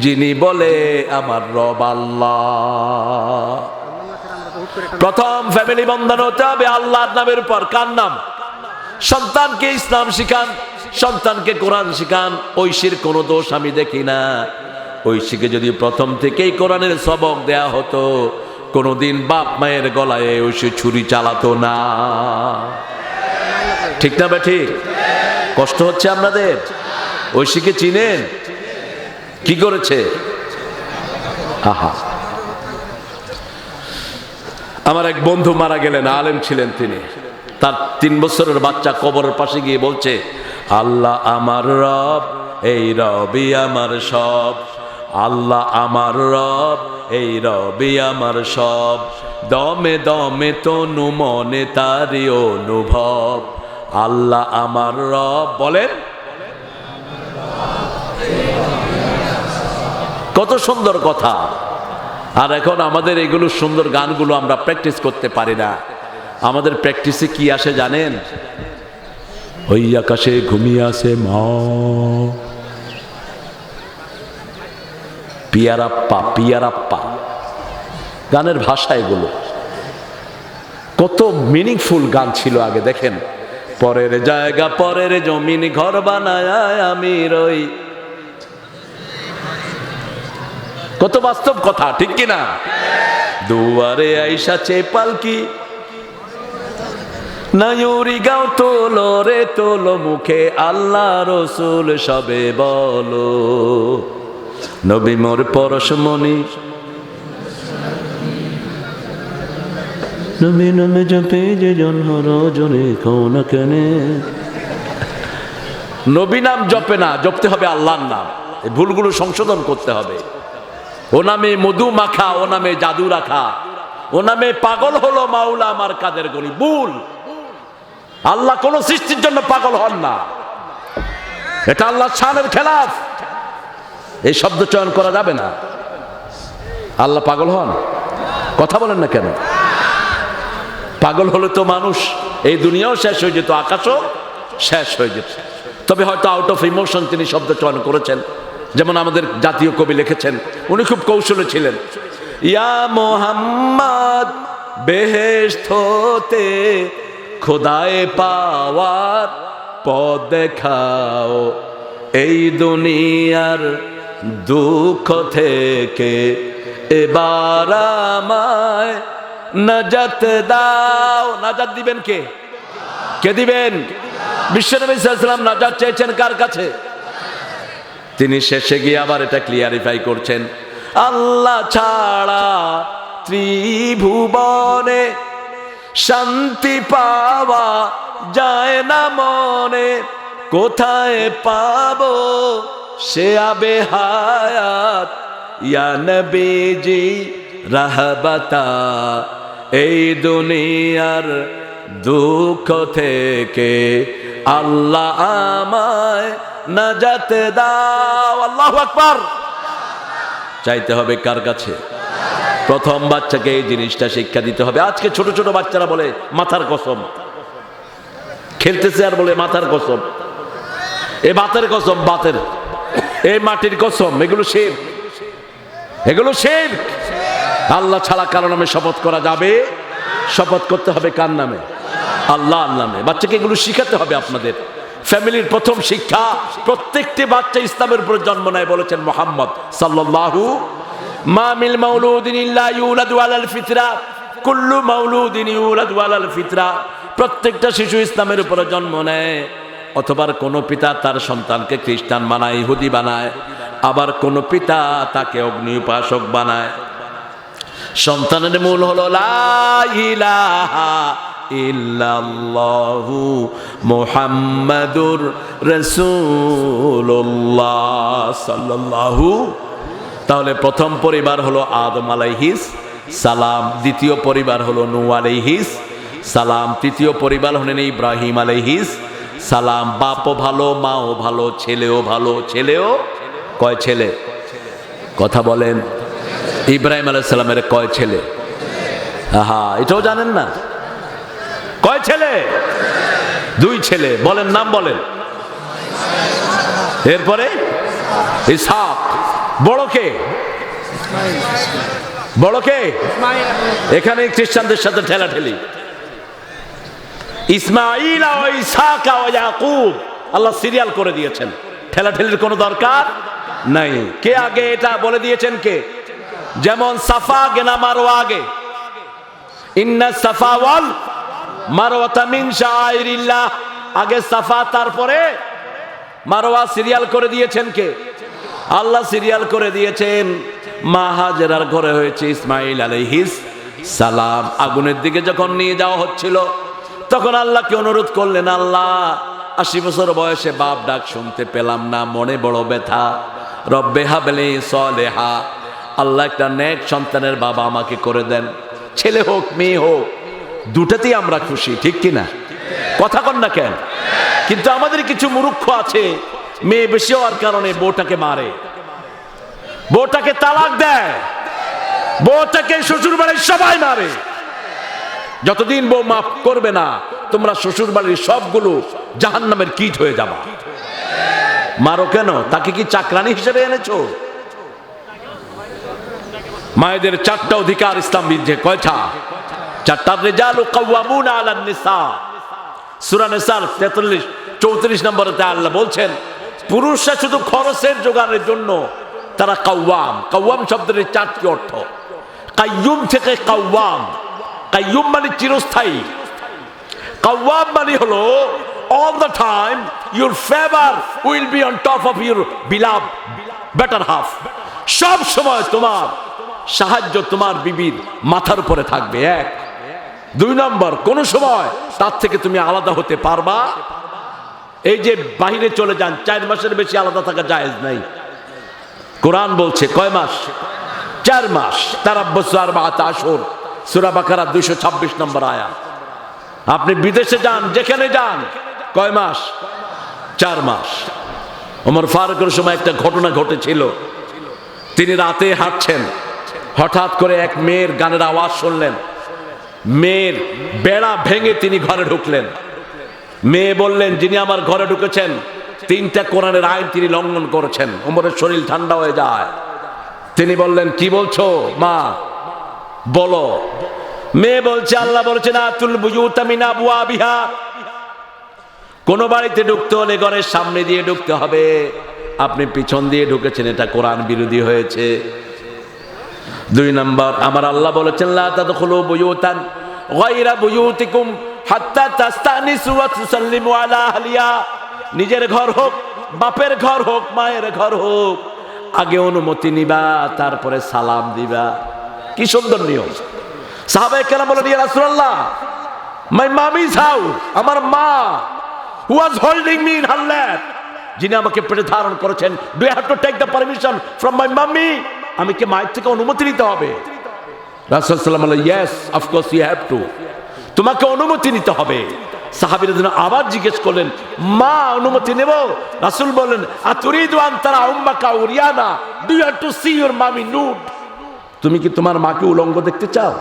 যিনি বলে আমার রব আল্লাহ। প্রথম ফ্যামিলি বন্ধন হতে হবে আল্লাহর নামের পর। কার নাম? সন্তানকে ইসলাম শিখান, সন্তানকে কোরআন শিখান। ঐশীর কোনো দোষ আমি দেখি না। ঐশীকে যদি প্রথম থেকেই কোরআনের সবক দেয়া হতো, কোনোদিন বাপ মায়ের গলায় ঐশী ছুরি চালাতো না। ঠিক না বে ঠিক? কষ্ট হচ্ছে আপনাদের? ঐশীকে চিনেন? কি করেছে? আহা, আমার এক বন্ধু মারা গেলেন, আলেম ছিলেন তিনি। তার 3 বছরের বাচ্চা কবরের পাশে গিয়ে বলছে, আল্লাহ আমার রব, এই রবি আমার সব। আল্লাহ আমার রব, এই রবি আমার সব। দমে দমে তনু মনে তারি অনুভব। আল্লাহ আমার রব। বলেন কত সুন্দর কথা। আর এখন আমাদের এগুলো সুন্দর গানগুলো আমরা প্র্যাকটিস করতে পারি না। আমাদের প্র্যাকটিসে কি আসে জানেন? ওই আকাশে ঘুমিয়ে আছে মা, পিয়ারাপ্পা পিয়ারাপ্পা, গানের ভাষা এগুলো। কত মিনিংফুল গান ছিল আগে। দেখেন, পরের জায়গা পরের জমিন ঘর বানায় আমি রই। কত বাস্তব কথা, ঠিক কিনা? দুয়ারে আইসা চেপালকি নায়ুরি গাও তোলো রে তোলো, মুখে আল্লাহ রসুল সবে বলো। নবী মোর পরশমণি, নবী নামে জপে যে জন রজনে কোন কেনে। নবী নাম জপে না, জপতে হবে আল্লাহর নাম। এই ভুলগুলো সংশোধন করতে হবে। ও নামে মধু মাখা, ও নামে জাদু রাখা, ও নামে পাগল হলো মাওলা আমার কাদের গনি। ভুল। আল্লাহ কোন সৃষ্টির জন্য পাগল হন না, এটা আল্লাহর শানের খেলাফ। এই শব্দ চয়ন করা যাবে না। আল্লাহ পাগল হন? কথা বলেন না কেন? পাগল হলে তো মানুষ এই দুনিয়াও শেষ হয়ে যেত, আকাশও শেষ হয়ে যেত। তবে হয়তো আউট অফ ইমোশন তিনি শব্দ চয়ন করেছেন। যেমন আমাদের জাতীয় কবি লিখেছেন, উনি খুব কৌশলী ছিলেন। ইয়া মোহাম্মদ বেহেশত হতে খোদায়ে পাওয়ার পথ দেখাও, এই দুনিয়ার দুঃখ থেকে এবার আমায় নাজাত দাও। নাজাত দিবেন কে? কে দিবেন? বিশ্বনবী সাল্লাল্লাহু আলাইহি ওয়াসাল্লাম নাজাত চেয়েছেন কার কাছে? তিনি শেষে গিয়ে আবার এটা ক্লিয়ারিফাই করছেন, আল্লাহ ছাড়া ত্রিভুবনে শান্তি পাওয়া যায় না মনে, কোথায় পাবো সে আবে হায়াত, ইয়া নবীজি রাহবাতা, এই দুনিয়ার দুঃখ থেকে আল্লাহ আমায় নাজাত দাও। আল্লাহু আকবার। চাইতে হবে কার কাছে? প্রথম বাচ্চাকে এই জিনিসটা শিক্ষা দিতে হবে। আজকে ছোট ছোট বাচ্চারা বলে মাথার কসম, খেলতেছে আর বলে মাথার কসম, এ বাতের কসম, বাতের এই মাটির কসম। এগুলো শিরক, এগুলো শিরক। আল্লাহ ছাড়া কারো নামে শপথ করা যাবে? শপথ করতে হবে কার নামে? আল্লাহর নামে। বাচ্চাকে এগুলো শিখাতে হবে আপনাদের। ফ্যামিলির প্রথম শিক্ষা, প্রত্যেকটি বাচ্চা ইসলামের উপর জন্ম নেয় বলেছেন মুহাম্মদ সাল্লাল্লাহু, মা মিল মাউলুদিন ইল্লা ইউলাদু আলাল ফিতরা, কুল্লু মাউলুদিন ইউলাদু আলাল ফিতরা। প্রত্যেকটা শিশু ইসলামের উপর জন্ম নেয়। অথবা কোনো পিতা তার সন্তানকে খ্রিস্টান বানায়, ইহুদি বানায়, আবার কোনো পিতা তাকে অগ্নি উপাসক বানায়। সন্তানের মূল হলো লা ইলাহা ইল্লাল্লাহু মুহাম্মাদুর রাসূলুল্লাহ সাল্লাল্লাহু। তাহলে প্রথম পরিবার হলো আদম আলাইহিস সালাম, দ্বিতীয় পরিবার হলো নূহ আলাইহিস সালাম, তৃতীয় পরিবার হলেন ইব্রাহিম আলাইহিস সালাম। বাপও ভালো, মাও ভালো, ছেলেও ভালো। ছেলেও কয় ছেলে? কথা বলেন। ইব্রাহিম আলাইহিস সালামের কয় ছেলে? আহা, এটাও জানেন না? কয় ছেলে? 2 ছেলে। বলেন, নাম বলেন। এরপরে ইসহাক। বড় কে? বড় কে? এখানে খ্রিস্টানদের সাথে ঠেলাঠেলি। ইসমাঈল ও ইসহাক ও ইয়াকুব আল্লাহ সিরিয়াল করে দিয়েছেন, ঠেলাঠেলির কোনো দরকার নাই। কে আগে এটা বলে দিয়েছেন কে? যেমন সাফা আগে না মারওয়া আগে? ইন্না সাফা ওয়াল মারওয়াতা মিন শাআইরিল্লাহ, আগে সাফা তারপরে মারওয়া। সিরিয়াল করে দিয়েছেন কে? আল্লাহ সিরিয়াল করে দিয়েছেন। মা হাজেরার ঘরে হয়েছে ইসমাঈল আলাইহিস সালাম। আগুনের দিকে যখন নিয়ে যাওয়া হচ্ছিল তখন আল্লাহকে অনুরোধ করলেন, আল্লাহ 80 বছর বয়সে বাপ ডাক শুনতে পেলাম না, মনে বড় ব্যথা। রব্বে হাবলি সলেহা, আল্লাহ একটা নেক সন্তানের বাবা আমাকে করে দেন, ছেলে হোক মেয়ে হোক, দুটাতেই আমরা খুশি, ঠিক কিনা? কথা কন না কেন? কিন্তু আমাদের কিছু মূর্খ আছে, মেয়ে বেশি হওয়ার কারণে বউটাকে মারে, বউটাকে তালাক দেয়, বউটাকে শ্বশুর বাড়ির সবাই মারে। যতদিন বউ মাফ করবে না, তোমরা শ্বশুর বাড়ির সবগুলো জাহান্নামের কীট হয়ে যাবা। মারো কেন? তাকে কি চাকরানি হিসেবে এনেছো? মায়েদের 4টা অধিকার ইসলাম দিচ্ছে। কয়টা? 4টা। রিজালু কাওয়ামুনা আলান নিসা, সূরা নিসার 34 নম্বরেতে আল্লাহ বলছেন পুরুষরা শুধু খরচের জোগাড়ের জন্য তারা কাওয়াম। কাওয়াম শব্দের 4টি অর্থ। কাইয়ুম থেকে কাওয়াম। কাইয়ুম মানে চিরস্থায়ী, কাওয়াম মানে হলো all the time your favor will be on top of your beloved better half, সব সময় তোমার সাহায্য তোমার বিবির মাথার উপরে থাকবে। 1। 2 নম্বর, কোন সময় তার থেকে তুমি আলাদা হতে পারবা? এই যে বাহিরে চলে যান, 4 মাসের বেশি আলাদা থাকা জায়েজ নাই। কোরআন বলছে কয় মাস? 4 মাস। তারাব্বাসু আরবাআত আশহুর, সূরা বাকারা 226 নম্বর আয়াত। আপনি বিদেশে যান, যেখানে যান, কয় মাস? 4 মাস। ওমর ফারুকের সময় একটা ঘটনা ঘটেছিল। তিনি রাতে হাঁটছেন, হঠাৎ করে এক মেয়ের গানের আওয়াজ শুনলেন। মেয়ের বেড়া ভেঙে তিনি ঘরে ঢুকলেন। মেয়ে বললেন, যিনি আমার ঘরে ঢুকেছেন 3টা কোরআনের আইন তিনি লঙ্ঘন করেছেন। ওমরের শরীর ঠান্ডা হয়ে যায়। তিনি বললেন, কি বলছো মা, বলো। মেয়ে বলছে, আল্লাহ বলেছেন আতুল বুয়ুতা মিন আবওয়াবিহা, কোন বাড়িতে ঢুকতে হলে ঘরের সামনে দিয়ে ঢুকতে হবে, আপনি পিছন দিয়ে ঢুকেছেন, এটা কোরআন বিরোধী হয়েছে। 2 নম্বর, আমার আল্লাহ বলেছেন লা তাদখুলু বুয়ুতান গায়রা বুয়ুতিকুম হাত্তা তাস্তানিসু ওয়া তুসাল্লিমু আলা আহলিহা, নিজের ঘর হোক, বাপের ঘর হোক, মায়ের ঘর হোক, আগে অনুমতি নিবা, তারপরে সালাম দিবা। কি সুন্দর নিয়ম। সাহাবায়ে কেরাম বলেন, ইয়া রাসূলুল্লাহ, মাই মামিজ হাউস, আমার মা who was holding me in her lap, যিনি আমাকে পেটে ধারণ করেছেন, do I have to take the permission from my mommy? আমি কি মায়ের থেকে অনুমতি নিতে হবে? রাসূল সাল্লাল্লাহু আলাইহি ওয়াসাল্লাম বললেন, yes, of course you have to, তোমাকে অনুমতি নিতে হবে। সাহাবীরা যেন আবার জিজ্ঞেস করলেন, মা অনুমতি নেব? রাসূল বললেন, আতুরিদু আন তারা উম্মাকা উরিয়ানা, do you have to see your mommy nude? তুমি কি তোমার মাকে উলঙ্গ দেখতে চাও?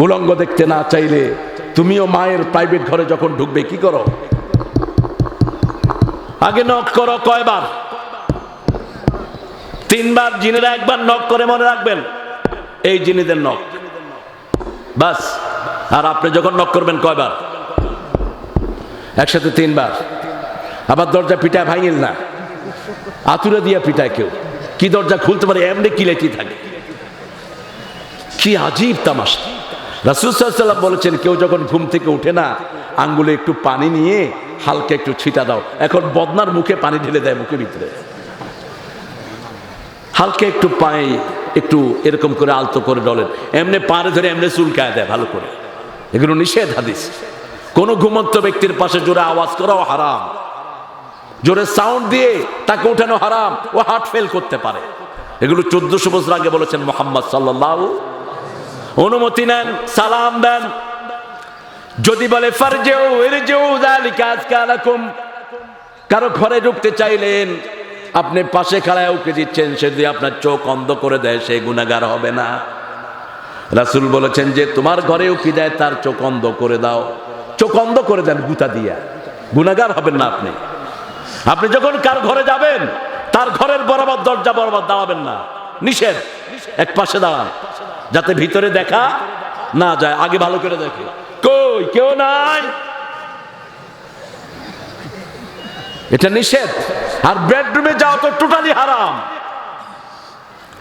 উলঙ্গ দেখতে না চাইলে তুমিও মায়ের প্রাইভেট ঘরে যখন ঢুকবে কি করো? আগে নক করো। কয়বার? 3 বার। জিনেরা 1 বার নক করে, মনে রাখবেন, এই জিনেদের নক, বাস। আর আপনি যখন নক করবেন কয়বার? একসাথে 3 বার। আবার দরজা পিটায় ভাঙিল না, আতুরে দিয়া পিটায় কেউ। কি দরজা খুলতে পারে? এমনি কিলেটি থাকে। কি আজীব তামাশা। রাসূল সাল্লাল্লাহু আলাইহি ওয়াসাল্লাম বলেছেন, কেউ যখন ঘুম থেকে উঠে না, আঙ্গুলে একটু পানি নিয়ে হালকা একটু ছিটা দাও। এখন বদনার মুখে পানি ঢেলে দেয়, মুখের ভিতরে হালকা একটু পানি, একটু এরকম করে আলতো করে ডলেন, এমনি পারে ধরে এমনি চুলকায় দেয় ভালো করে। এগুলো নিষেধ হাদিস। কোন ঘুমন্ত ব্যক্তির পাশে জোরে আওয়াজ করাও হারাম, জোরে সাউন্ড দিয়ে তাকে উঠানো হারাম, ও হার্ট ফেল করতে পারে। এগুলো 1400 বছর আগে বলেছেন মুহাম্মদ সাল্লাল্লাহু। অনুমতি নেন, সালাম দেন। যদি বলে ফারজিউ ইরজিউ যালিকা আযকা লাকুম, কারো ঘরে ঢুকতে চাইলেন, আপনি পাশে খাড়ায় উকে দিচ্ছেন, সে যদি আপনার চোখ অন্ধ করে দেয়, সে গুনাহগার হবে না। রাসূল বলেছেন, যে তোমার ঘরে উকি দেয় তার চোখ অন্ধ করে দাও। চোখ অন্ধ করে দেন গুতা দিয়া, গুনাহগার হবেন না আপনি। আপনি যখন কার ঘরে যাবেন, তার ঘরের বরাবর দরজা বরাবর দাঁড়াবেন না, নিষেধ। এক পাশে দাঁড়ান, যাতে ভিতরে দেখা না যায়, আগে ভালো করে দেখে কই কেউ নাই। এটা নিষেধ। আর বেডরুমে যাওয়া তো টোটালি হারাম।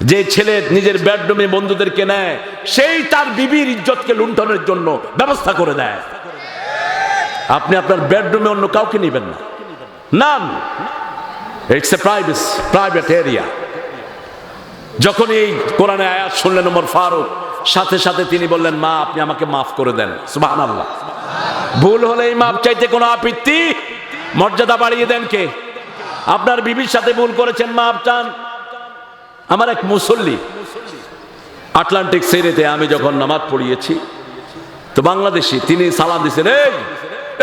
যে ছেলে নিজের বেডরুমে বন্ধুদেরকে নেয়, সেই তার বিবির ইজ্জতকে লুণ্ঠনের জন্য ব্যবস্থা করে দেয়। আপনি আপনার বেডরুমে অন্য কাউকে নেবেন না, নাম ইটস এ প্রাইভেট এরিয়া। যখন এই কোরআনে আয়াত শুনলেন ওমর ফারুক, সাথে সাথে তিনি বললেন, মা আপনি আমাকে মাফ করে দেন। সুবহানাল্লাহ। ভুল হলে এই মাফ চাইতে কোনো আপত্তি, মর্যাদা বাড়িয়ে দেন কে? আপনার বিবির সাথে ভুল করেছেন, মাফ চান। আমার এক মুসল্লি আটলান্টিক সিটিতে আমি যখন নামাজ পড়িয়েছি, তো বাংলাদেশি, তিনি সালাম দিচ্ছেন,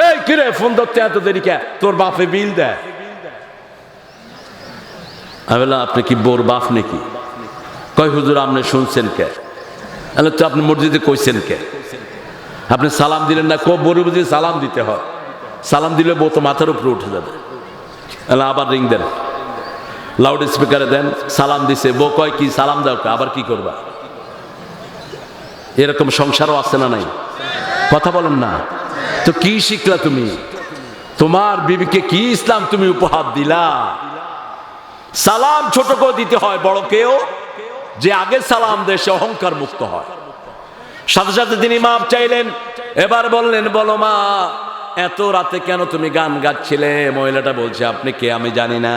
এই কিরে ফোন ধরতে এত দেরি কে, তোর বাপে বিল দেয়। আমি বললাম, আপনি কি বোর বাপ নাকি? কয় হুজুর আপনি শুনছেন কে? তো আপনি মসজিদে কইছেন কে? আপনি সালাম দিলেন না? বড় বুঝি সালাম দিতে হয়, সালাম দিলে বউ তো মাথার উপরে উঠে যাবে। আবার রিং দেন, লাউড স্পিকারে দেন, সালাম দিছে, বউ কয় কি সালাম দাও, আবার কি করবা? এরকম সংসারও আছে না নাই? কথা বলেন না তো। কি শিখলা তুমি? তোমার বিবিকে কি ইসলাম তুমি উপহার দিলা? সালাম ছোটকেও দিতে হয়, বড়কেও। যে আগে সালাম দেয় সে অহংকার মুক্ত হয়। সাথে সাথে তিনি মাপ চাইলেন। এবার বললেন, বলো মা এত রাতে কেন তুমি গান গাচ্ছিলে? মহিলাটা বলছে, আপনি কে আমি জানি না,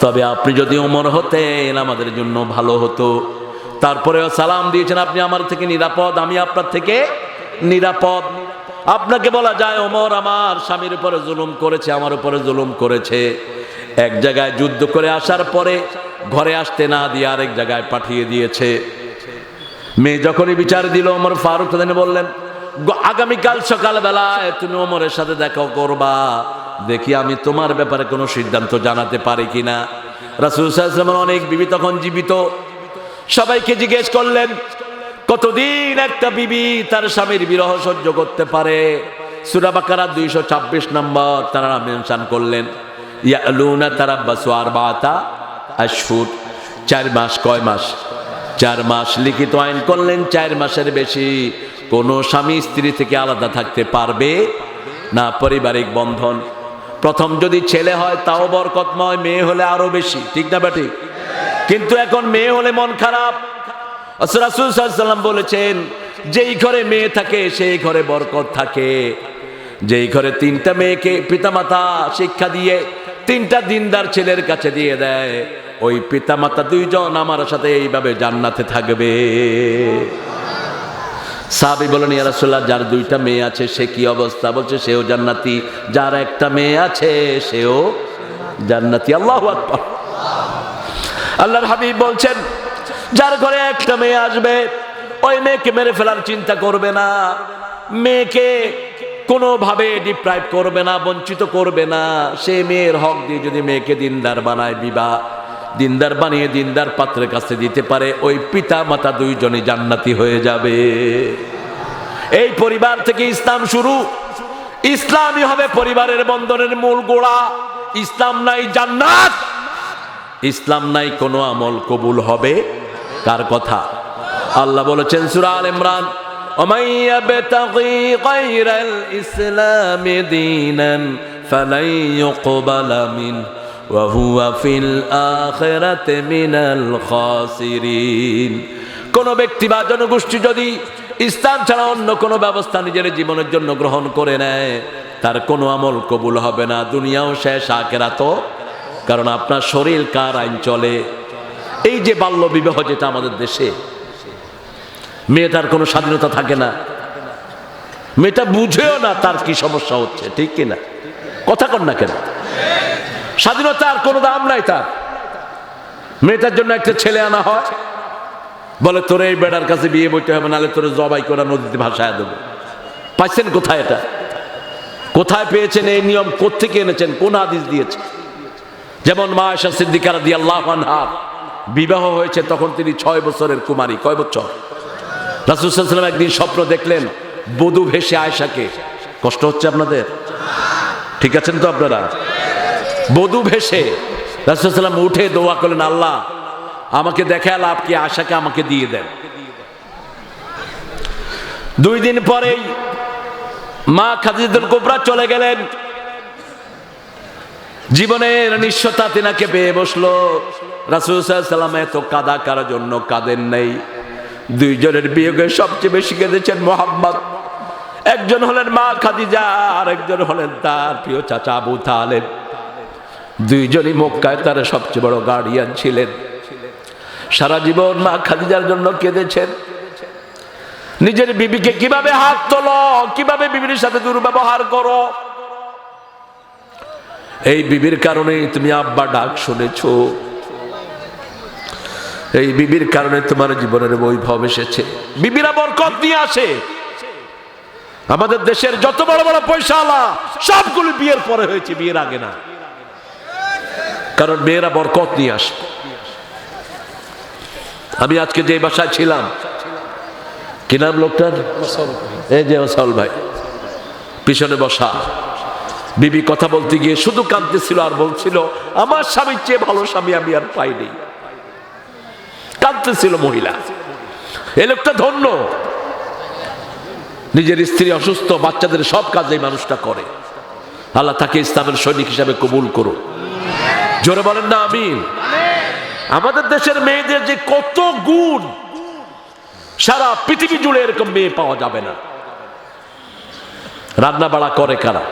তবে আপনি যদি ওমর হতেন আমাদের জন্য ভালো হতো। তারপরেও সালাম দিয়েছেন, আপনি আমার থেকে নিরাপদ, আমি আপনার থেকে নিরাপদ। আপনাকে বলা যায় ওমর আমার স্বামীর উপরে জুলুম করেছে, আমার উপরে জুলুম করেছে। এক জায়গায় যুদ্ধ করে আসার পরে ঘরে আসতে না দিয়ে আরেক জায়গায় পাঠিয়ে দিয়েছে। মেয়ে যখনই বিচার দিল, ওমর ফারুক বললেন, আগামীকাল সকালবেলায় তুমি ওমরের সাথে দেখা করবা, দেখি আমি তোমার ব্যাপারে কোনো সিদ্ধান্ত জানাতে পারি কিনা। রাসূল সাল্লাল্লাহু আলাইহি ওয়াসাল্লাম অনেক বিবি তখন জীবিত। সবাইকে জিজ্ঞেস করলেন, কতদিন একটা বিবি তার স্বামীর বিরহ সহ্য করতে পারে? সূরা বাকারা 226 নম্বর তারা মেনশন করলেন, ইয়ালুনা তারাব্বাসু আরবাতা আশহুর, 4 মাস। কয় মাস? 4 মাস। লিখিত আইন করলেন 4 মাসের বেশি কোনো স্বামী স্ত্রী থেকে আলাদা থাকতে পারবে না। পারিবারিক বন্ধন প্রথম যদি ছেলে হয় তাও বরকতময়, মেয়ে হলে আরো বেশি, ঠিক না বেটি? কিন্তু এখন মেয়ে হলে মন খারাপ। রাসূল সাল্লাল্লাহু আলাইহি ওয়াসাল্লাম বলেছেন, যেই ঘরে মেয়ে থাকে সেই ঘরে বরকত থাকে। যেই ঘরে 3টা মেয়েকে পিতামাতা শিক্ষা দিয়ে 3টা দিনদার ছেলের কাছে দিয়ে দেয়, ওই পিতামাতা 2 জন আমার সাথে এইভাবে জান্নাতে থাকবে। সাহাবী বলেন, ইয়া রাসূলুল্লাহ যার 2টা মেয়ে আছে সে কি অবস্থা? বলছে, সেও জান্নাতি। যার একটা মেয়ে আছে সেও জান্নাতি। আল্লাহু আকবার। আল্লাহর হাবিব বলছেন, যার ঘরে একটা মেয়ে আসবে ওই মেয়েকে মেরে ফেলার চিন্তা করবে না, মেয়েকে কোনোভাবে ডিপ্রাইভ করবে না, বঞ্চিত করবে না। সে মেয়ের হক দিয়ে যদি মেয়েকে দিনদার বানায়, বিবাহ দিনদার বানিয়ে দিনদার পাত্রের কাছে দিতে পারে, ওই পিতা মাতা 2 জনই জান্নাতি হয়ে যাবে। এই পরিবার থেকে ইসলাম শুরু। ইসলামই হবে পরিবারের বন্ধনের মূল গোড়া। ইসলাম নাই জান্নাত, ইসলাম নাই কোনো আমল কবুল হবে কার কথা? আল্লাহ বলেছেন সূরা আল ইমরান, ومن يبتغي غير الإسلام دينا فلن يقبل منه وهو في الآخرة من الخاسرين। কোন ব্যক্তি বা জনগোষ্ঠী যদি ইসলাম ছাড়া অন্য কোনো ব্যবস্থা নিজের জীবনের জন্য গ্রহণ করে নেয়, তার কোনো আমল কবুল হবে না, দুনিয়াও শেষ, আখিরাতও। কারণ আপনার শরীর কার আইন চলে? এই যে বাল্য বিবাহ যেটা আমাদের দেশে, মেয়েটার কোনো স্বাধীনতা থাকে না, মেয়েটা বুঝেও না তার কি সমস্যা হচ্ছে, ঠিক কিনা? কথা কন না কেন? স্বাধীনতার কোনো দাম নাই তার। মেয়েটার জন্য একটা ছেলে আনা হয়, বলে তোর এই বেড়ার কাছে বিয়ে বইতে হবে, নাহলে তোর জবাই করে নদীতে ভাসায় দেবো। পাইছেন কোথায় এটা? কোথায় পেয়েছেন এই নিয়ম? কোত্থেকে এনেছেন? কোন হাদিস দিয়েছে? যেমন মা আয়েশা সিদ্দিকা রাদিয়াল্লাহু আনহা বিবাহ হয়েছে, তখন তিনি 6 বছরের কুমারী। কয় বছর? রাসূল সাল্লাল্লাহু আলাইহি ওয়াসাল্লাম একদিন স্বপ্ন দেখলেন বধূ ভেসে আয়েশাকে। কষ্ট হচ্ছে আপনাদের? ঠিক আছেন তো আপনারা? বধূ ভেসে রাসূল সাল্লাল্লাহু আলাইহি ওয়াসাল্লাম উঠে দোয়া করলেন, আল্লাহ আমাকে দেখে লাভ কি, আশাকে আমাকে দিয়ে দেন। 2 দিন পরেই মা খাদিজাতুল কুবরা চলে গেলেন। জীবনের নিঃস্বতা তিনাকে পেয়ে বসলো। রাসূল সাল্লাল্লাহু আলাইহি ওয়াসাল্লাম এত কাঁদা কার জন্য কাঁদেন নাই। 2 জনের বিয়োগে সবচেয়ে বেশি কেঁদেছেন মুহাম্মদ। একজন হলেন মা খাদিজা, আর একজন হলেন তার প্রিয় চাচা আবু তালেব। 2 জনই মক্কায় তার সবচেয়ে বড় গার্ডিয়ান ছিলেন। সারা জীবন মা খাদিজার জন্য কেঁদেছেন। নিজের বিবিকে কিভাবে হাত তোলো, কিভাবে বিবির সাথে দুর্ব্যবহার করো, এই বিবির কারণে তুমি আব্বা ডাক শুনেছো, এই বিবির কারণে তোমার জীবনের বৈভব এসেছে। বিবিরা বরকত নিয়ে আসে। আমাদের দেশের যত বড় বড় পয়সাওয়ালা সবগুলো বিয়ের পরে হয়েছে, বিয়ের আগে না। কারণ মেয়েরা বরকত নিয়ে আসে। আমি আজকে যে বাসায় ছিলাম, কি নাম লোকটার, এই যে ওসাউল ভাই পিছনে বসা, বিবি কথা বলতে গিয়ে শুধু কাঁদতেছিল আর বলছিল আমার স্বামীর চেয়ে ভালো স্বামী আমি আর পাইনি। কাঁদতেছিল মহিলা। এই লোকটা ধন্য, নিজের স্ত্রী অসুস্থ, বাচ্চাদের সব কাজ এই মানুষটা করে। আল্লাহ তাকে ইসলামের সৈনিক হিসাবে কবুল করো। জোরে বলেন না আমিন। আমাদের দেশের মেয়েদের যে কত গুণ, সারা পৃথিবী জুড়ে এরকম মেয়ে পাওয়া যাবে না। রান্না বাড়া করে কারা?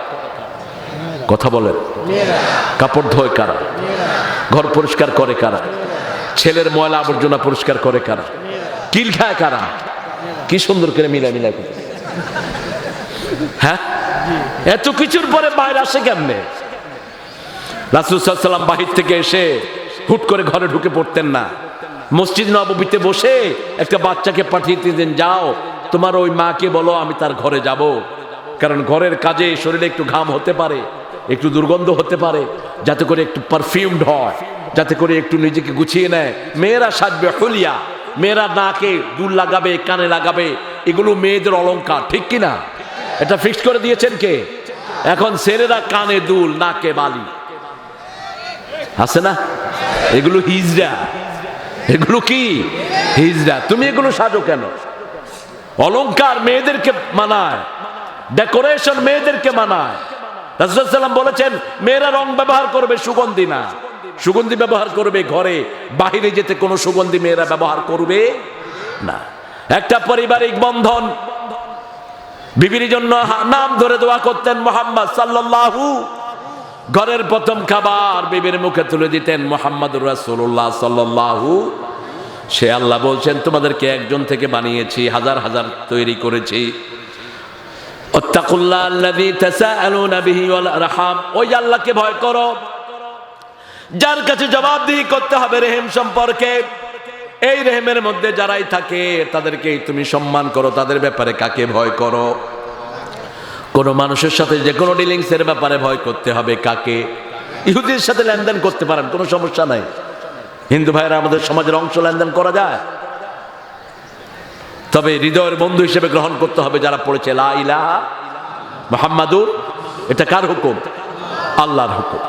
কথা বলেন। কাপড় ধোয় কারা? ঘর পরিষ্কার করে কারা? ছেলের ময়লা আবর্জনা পরিষ্কার করে কারা? কিল খায় কারা? কি সুন্দর করে মিলা মিলা করে। হ্যাঁ, এত কিছুর পরে বাইরে আসে কেমনে? রাসূল সাল্লাল্লাহু আলাইহি ওয়াসাল্লাম বাহির থেকে এসে হুট করে ঘরে ঢুকে পড়তেন না। মসজিদ নববীতে বসে একটা বাচ্চাকে পাঠিয়ে দিতেন, যাও তোমার ওই মাকে বলো আমি তার ঘরে যাব। কারণ ঘরের কাজে শরীরে একটু ঘাম হতে পারে, একটু দুর্গন্ধ হতে পারে, যাতে করে একটু পারফিউমড হয়, যাতে করে একটু নিজেকে গুছিয়ে নেয়। মেয়েরা সাজবে হুলিয়া, মেয়েরা নাকে দুল লাগাবে, কানে লাগাবে, এগুলো মেয়েদের অলংকার, ঠিক কিনা? এটা ফিক্স করে দিয়েছেন কে? এখন ছেলেরা কানে দুল, নাকে বালি আছে না, এগুলো হিজড়া। এগুলো কি হিজড়া? তুমি এগুলো সাজো কেন? অলংকার মেয়েদেরকে মানায়, ডেকোরেশন মেয়েদেরকে মানায়। রাসূল সাল্লাল্লাহু আলাইহি ওয়াসাল্লাম বলেছেন মেয়েরা রং ব্যবহার করবে, সুগন্ধি না। সুগন্ধি ব্যবহার করবে ঘরে, বাহিরে যেতে কোনো সুগন্ধি মেয়েরা ব্যবহার করবে না। একটা পারিবারিক বন্ধন, বিবির জন্য নাম ধরে দোয়া করতেন মুহাম্মদ সাল্লাল্লাহু। ঘরের প্রথম খাবার বিবির মুখে তুলে দিতেন মুহাম্মদুর রাসূলুল্লাহ সাল্লাল্লাহু। সে আল্লাহ বলছেন তোমাদেরকে একজন থেকে বানিয়েছি, হাজার হাজার তৈরি করেছি। ওয়াত্তাকুল্লাহ আল্লাযী তাসাআলুনা বিহি ওয়াল আরহাম, ওই আল্লাহকে ভয় করো যার কাছে জবাবদিহি করতে হবে রেহেম সম্পর্কে। এই রেহেমের মধ্যে যারাই থাকে তাদেরকে তুমি সম্মান করো। তাদের ব্যাপারে কাকে ভয় করো? কোন মানুষের সাথে যে কোনো ডিলিংস এর ব্যাপারে ভয় করতে হবে কাকে? ইহুদির সাথে লেনদেন করতে পারেন, কোনো সমস্যা নাই। হিন্দু ভাইরা আমাদের সমাজের অংশ, লেনদেন করা যায়। তবে হৃদয়ের বন্ধু হিসেবে গ্রহণ করতে হবে যারা পড়েছে লা ইলাহা মুহাম্মাদুর। এটা কার হুকুম? আল্লাহর হুকুম।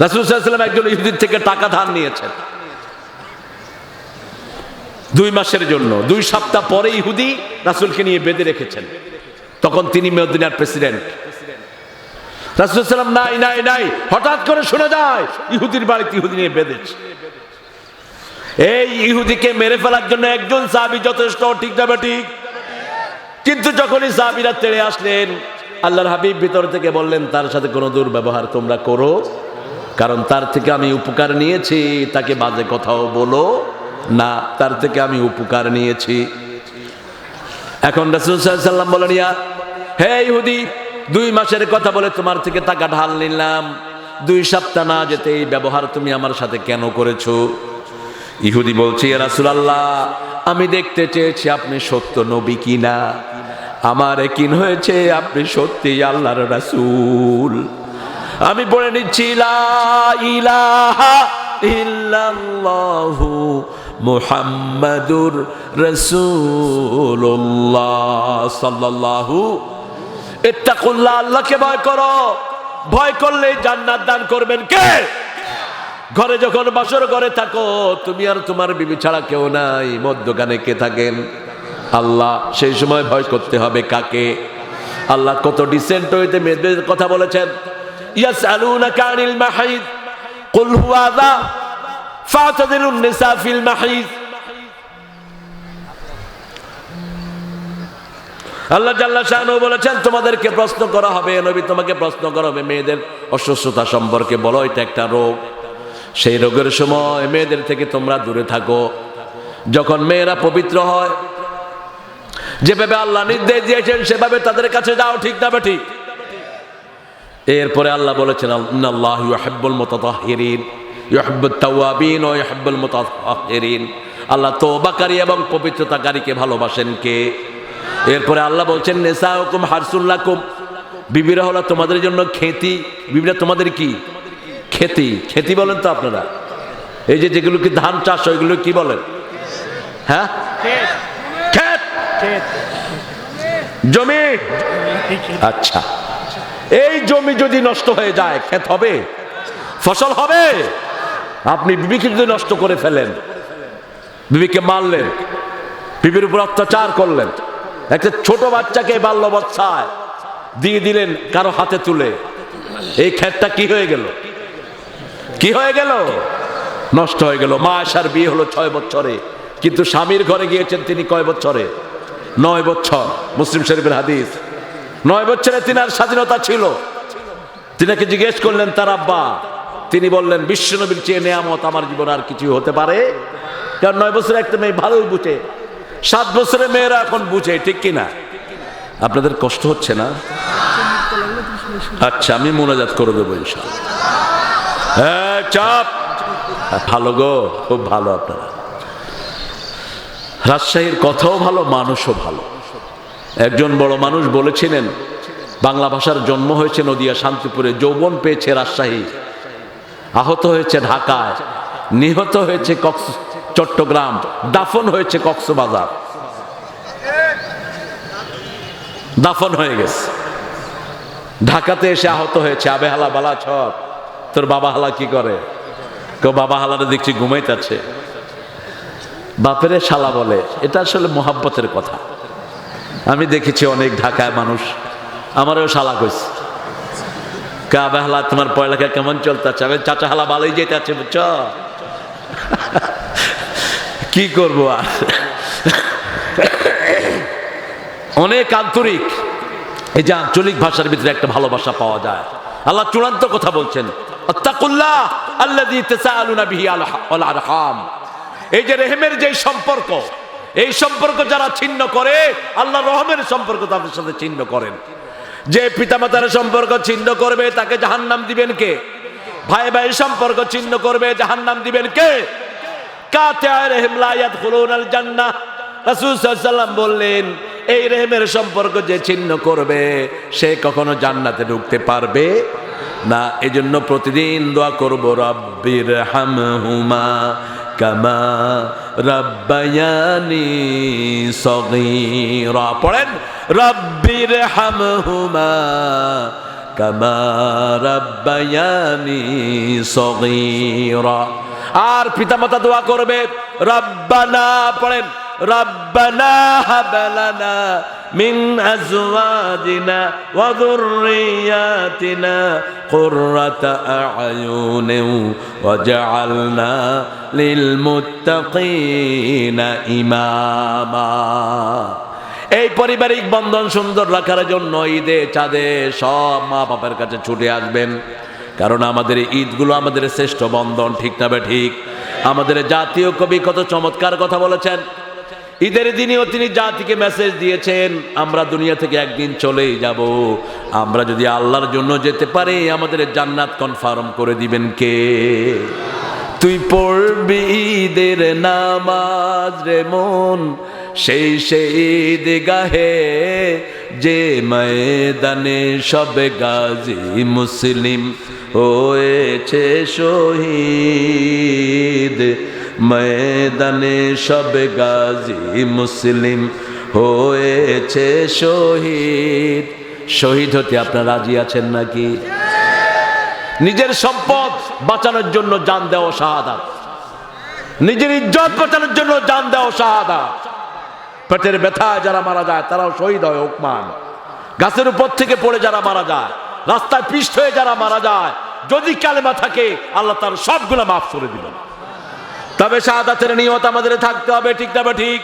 রাসূল সাল্লাল্লাহু আলাইহি ওয়াসাল্লাম একজন ইহুদির থেকে টাকা ধার নিয়েছেন 2 মাসের জন্য। 2 সপ্তাহ পরে ইহুদি রাসূলকে নিয়ে বেঁধে রেখেছেন। তখন তিনি মদিনার প্রেসিডেন্ট। রাসূল সাল্লাল্লাহু আলাইহি ওয়াসাল্লাম নাই নাই নাই, হঠাৎ করে শোনা যায় ইহুদির বাড়িতে ইহুদি নিয়ে বেঁধেছে। এই ইহুদিকে মেরে ফেলার জন্য একজন সাহাবী যথেষ্ট, ঠিক না ঠিক? কিন্তু যখনই সাহাবীরা তেড়ে আসলেন, আল্লাহর হাবিব ভিতর থেকে বললেন তার সাথে কোনো দুর্ব্যবহার তোমরা করো, কারণ তার থেকে আমি উপকার নিয়েছি। তাকে বাজে কথাও বলো না, তার থেকে আমি উপকার নিয়েছি। এখন রাসূল সাল্লাল্লাহু আলাইহি ওয়াসাল্লাম বলেন, ইয়া হে ইহুদি, 2 মাসের কথা বলে তোমার থেকে টাকা ঢাল নিলাম, 2 সপ্তাহ না যেতে এই ব্যবহার তুমি আমার সাথে কেন করেছো? ইহুদি বলছে, ইয়া রাসূলুল্লাহ, আমি দেখতে চেয়েছি আপনি সত্য নবী কিনা। আমার ইয়াকিন হয়েছে আপনি সত্যি আল্লাহর রাসূল। আমি বলে নিচ্ছি লা ইলাহা ইল্লাল্লাহু মুহাম্মাদুর রাসূলুল্লাহ সাল্লাল্লাহু। ইত্তাকুল্লাহ, আল্লাহকে ভয় করো। ভয় করলে জান্নাত দান করবেন কে? ঘরে যখন বাসর ঘরে থাকো, তুমি আর তোমার বিবি ছাড়া কেউ নাই, মধ্যখানে কে থাকেন? আল্লাহ। সেই সময় ভয় করতে হবে কাকে? আল্লাহ কত ডিসেন্ট হইতে মেয়েদের কথা বলেছেন। ইয়াসআলুনাকা আনিল মাহিদ কুল হুয়া আযা ফাতাদিলুন নিসা ফিল মাহিদ। আল্লাহ জাল্লা শাআনহু বলেছেন তোমাদেরকে প্রশ্ন করা হবে, নবী তোমাকে প্রশ্ন করা হবে মেয়েদের অসুস্থতা সম্পর্কে, বলো এটা একটা রোগ। সেই রোগের সময় মেয়েদের থেকে তোমরা দূরে থাকো। যখন মেয়েরা পবিত্র হয়, যেভাবে আল্লাহ নির্দেশ দিয়েছেন সেভাবে তাদের কাছে যাও, ঠিক না ঠিক? এরপরে আল্লাহ বলেছেন ইন্নাল্লাহু ইউহিব্বুল মুতাতাহহিরিন ইউহিব্বুত তাওয়াবিন ওয়া ইউহিব্বুল মুতাতাহহিরিন। আল্লাহ তওবাকারী এবং পবিত্রতাকারীকে ভালোবাসেন কে? এরপরে আল্লাহ বলছেন নিসাউকুম হারসুল লাকুম, বিবিরা হলো তোমাদের জন্য খেতি। বিবিরা তোমাদের কি? খেতি। খেতি বলেন তো আপনারা? এই যে যেগুলো কি ধান চাষ হয় ওইগুলো কি বলেন? হ্যাঁ, ক্ষেত, জমি। আচ্ছা, এই জমি যদি নষ্ট হয়ে যায় ক্ষেত হবে? ফসল হবে? আপনি বিবিকে যদি নষ্ট করে ফেলেন, বিবিকে মারলেন, বিবির উপর অত্যাচার করলেন, একটা ছোট বাচ্চাকে বাল্যবস্থায় দিয়ে দিলেন কারো হাতে তুলে, এই ক্ষেতটা কি হয়ে গেল? কি হয়ে গেল? নষ্ট হয়ে গেল। মা আয়েশার বিয়ে হলো 6 বছরে, কিন্তু স্বামীর ঘরে গিয়েছেন তিনি কয় বছরে? 9 বছর। মুসলিম শরীফের হাদিস। 9 বছরে তিনার স্বাধীনতা ছিল। তিনাকে জিজ্ঞেস করলেন তার আব্বা, তিনি বললেন বিশ্বনবীর চেয়ে নেয়ামত আমার জীবনে আর কিছু হতে পারে? কারণ 9 বছরে একটা মেয়ে ভালোই বুঝে, 7 বছরে মেয়েরা এখন বুঝে, ঠিক কিনা? আপনাদের কষ্ট হচ্ছে না? আচ্ছা, আমি মোনাজাত করে দেবো ইনশাআল্লাহ। হ্যাঁ, চাপ। ভালো গো, খুব ভালো। আপনারা রাজশাহীর কথাও ভালো, মানুষও ভালো। একজন বড় মানুষ বলেছিলেন বাংলা ভাষার জন্ম হয়েছে নদিয়া শান্তিপুরে, যৌবন পেয়েছে রাজশাহী, আহত হয়েছে ঢাকায়, নিহত হয়েছে চট্টগ্রাম, দাফন হয়েছে কক্সবাজার। দাফন হয়ে গেছে। ঢাকাতে এসে আহত হয়েছে। আবে হালা বালা ছট, তোর বাবা হালা কি করে? কেউ বাবা হালারে দেখছি ঘুমাইতেছে। বাপেরে শালা বলে, এটা আসলে মোহাব্বতের কথা। আমি দেখেছি অনেক ঢাকায় মানুষ আমারও শালা কইছে, কাবে হালা তোমার পড়ালেখা কেমন চলতেছে? আমি চাচা হালা ভালোই যেতে আছে, বুঝছ? কি করবো আর। অনেক আন্তরিক, এই যে আঞ্চলিক ভাষার ভিতরে একটা ভালোবাসা পাওয়া যায়। আল্লাহ চূড়ান্ত কথা বলছেন, আত্তাকুল্লাহ আল্লাযী তাসাআলুনা বিহি ওয়াল আরহাম। এই যে রেহেমের যে সম্পর্ক, এই সম্পর্ক যারা ছিন্ন করে, আল্লাহ রহমের সম্পর্ক তাদের সাথে ছিন্ন করেন। যে পিতামাতার সম্পর্ক ছিন্ন করবে তাকে জাহান্নাম দিবেন কে? ভাই ভাইয়ের সম্পর্ক ছিন্ন করবে, জাহান্নাম দিবেন কে? কাতিআ রহিম লা ইয়াদখুলুনাল জান্নাহ। রাসূল সাল্লাল্লাহু আলাইহি ওয়াসাল্লাম বললেন, এই রেহেমের সম্পর্ক যে ছিন্ন করবে সে কখনো জান্নাতে ঢুকতে পারবে না। এজন্য প্রতিদিন দোয়া করব, রাব্বির হামহুমা কামা রাব্বায়ানি সগীরা। পড়েন, রাব্বির হামহুমা কামা রাব্বায়ানি সগীরা। আর পিতামাতা দোয়া করবে, রব্বানা, পড়েন, রব্বানা হাব লানা মিন আজওয়াজিনা ওয়া যুররিয়াতিনা কুররাতা আ'য়ুনিন ওয়াজআলনা লিল মুত্তাকিনা ইমামা। এই পারিবারিক বন্ধন সুন্দর রাখার জন্য ঈদে চাঁদে সব মা বাবার কাছে ছুটে আসবেন, কারণ আমাদের ঈদগুলো আমাদের শ্রেষ্ঠ বন্ধন, ঠিক না ঠিক? আমাদের জাতীয় কবি কত চমৎকার কথা বলেছেন। ঈদের দিনেও তিনি জাতিকে মেসেজ দিয়েছেন, আমরা দুনিয়া থেকে একদিন চলেই যাব, আমরা যদি আল্লাহর জন্য যেতে পারি আমাদের জান্নাত কনফার্ম করে দিবেন কে? তুই পড়বি ঈদের নামাজ রে মন সেই ঈদ গাহে, যে ময়দানে সব গাজী মুসলিম হয়েছে শহীদ, ময়দানে সব গাজী মুসলিম হয়েছে শহীদ। শহীদ হতে আপনারা রাজি আছেন নাকি? নিজের সম্পদ বাঁচানোর জন্য জান দেওয়া শাহাদাত, নিজের ইজ্জত বাঁচানোর জন্য জান দেওয়া শাহাদাত। পেটের ব্যথায় যারা মারা যায় তারাও শহীদ হয় উকমান। গাছের উপর থেকে পড়ে যারা মারা যায়, রাস্তায় পিষ্ট হয়ে যারা মারা যায়, যদি কালেমা থাকে আল্লাহ তার সবগুলো মাফ করে দিবেন। তবে শাহাদাতের নিয়ত আমাদের থাকতে হবে, ঠিক না ঠিক?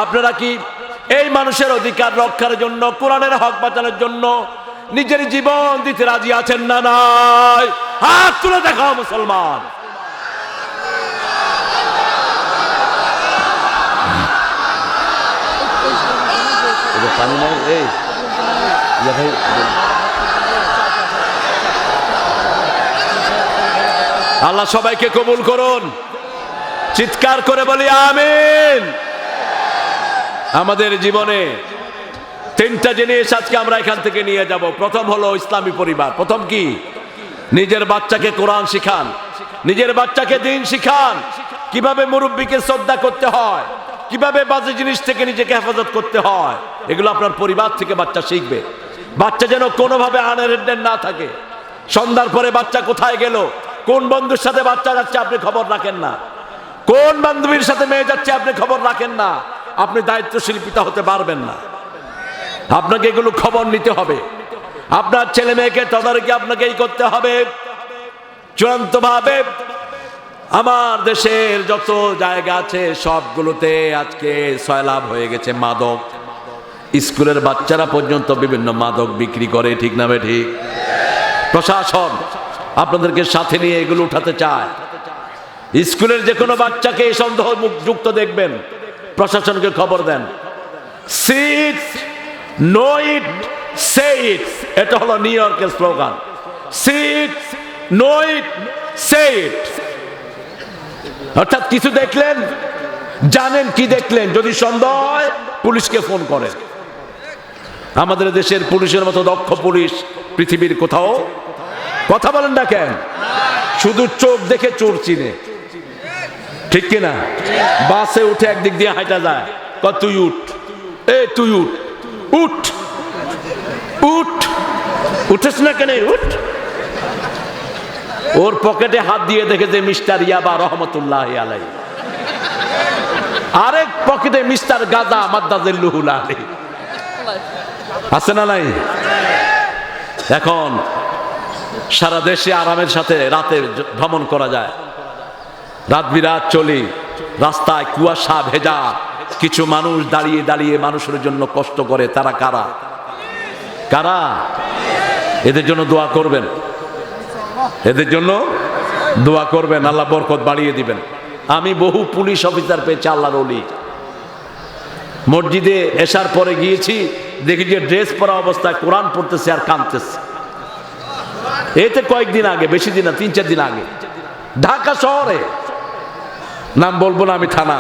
আপনারা কি এই মানুষের অধিকার রক্ষার জন্য, কোরআনের হক বাঁচানোর জন্য নিজের জীবন দিতে রাজি আছেন না নাই? হাত তুলে দেখাও মুসলমান। পানি নাই, এই ভাই আল্লাহ সবাইকে কবুল করুন। চিৎকার করে বলি আমিন। আমাদের জীবনে তিনটা জিনিস আজকে আমরা এখান থেকে নিয়ে যাব। প্রথম হলো ইসলামী পরিবার। প্রথম কি? নিজের বাচ্চাকে কোরআন শিখান, নিজের বাচ্চাকে দ্বীন শিখান, কিভাবে মুরব্বীকে শ্রদ্ধা করতে হয়, কিভাবে বাজে জিনিস থেকে নিজেকে হেফাজত করতে হয়, এগুলো আপনার পরিবার থেকে বাচ্চা শিখবে। বাচ্চা যেন কোনোভাবে আনএডেড না থাকে। সন্ধ্যার পরে বাচ্চা কোথায় গেল, কোন বন্ধুর সাথে বাচ্চা যাচ্ছে আপনি খবর রাখেন না, কোন বান্ধবীর সাথে মেয়ে যাচ্ছে আপনি খবর রাখেন না, আপনি দায়িত্বশীল পিতা হতে পারবেন না। আপনাকে এগুলো খবর নিতে হবে। আপনার ছেলে মেয়েকে তদারকি আপনাকেই করতে হবে। চূড়ান্ত ভাবে আমার দেশের যত জায়গা আছে সবগুলোতে আজকে সয়লাভ হয়ে গেছে মাদক। স্কুলের বাচ্চারা পর্যন্ত বিভিন্ন মাদক বিক্রি করে, ঠিক না ঠিক? প্রশাসন আপনাদেরকে সাথে নিয়ে এগুলো উঠাতে চায়। স্কুলের যে কোনো বাচ্চাকে সন্দেহ যুক্ত দেখবেন, প্রশাসনকে খবর দেন। সিট নো ইট সে ইট, এটা হলো নিউ ইয়র্কের স্লোগান। সিট নো ইট সে ইট, অর্থাৎ কিছু দেখলেন, জানেন কি দেখলেন, যদি সন্দেহ হয় পুলিশকে ফোন করেন। আমাদের দেশের পুলিশের মতো দক্ষ পুলিশ পৃথিবীর কোথাও, কথা বলেন না কেন? শুধু চোখ দেখে চোর চিনে, ঠিক কিনা? বাসে উঠে একদিক দিয়ে হাঁটা যায়, তুই উঠ, এ তুই উঠ, উঠ উঠ, উঠেছ না কেন, উঠ। ওর পকেটে হাত দিয়ে দেখে যে মিস্টার ইয়াবা রহমতুল্লাহ আলাই, আরেক পকেটে মিস্টার গাজা মাদ্দাজিল্লুহুল আলী, আছে না নাই? এখন সারা দেশে আরামের সাথে রাতে ভ্রমণ করা যায়। রাত বিরাত চলি, রাস্তায় কুয়াশা ভেজা, কিছু মানুষ দাঁড়িয়ে দাঁড়িয়ে মানুষের জন্য কষ্ট করে। তারা কারা? কারা? এদের জন্য দোয়া করবেন, এদের জন্য দোয়া করবেন, আল্লাহ বরকত বাড়িয়ে দিবেন। আমি বহু পুলিশ অফিসার পেয়েছি আল্লাহর ওলি। মসজিদে এশার পরে গিয়েছি, দেখি যে ড্রেস পরা অবস্থায় কোরআন পড়তেছে আর কাঁদতেছে। এতে কয়েকদিন আগে, বেশি দিন না, 3-4 দিন আগে ঢাকা শহরে, নাম বলবো না, আমি থানা,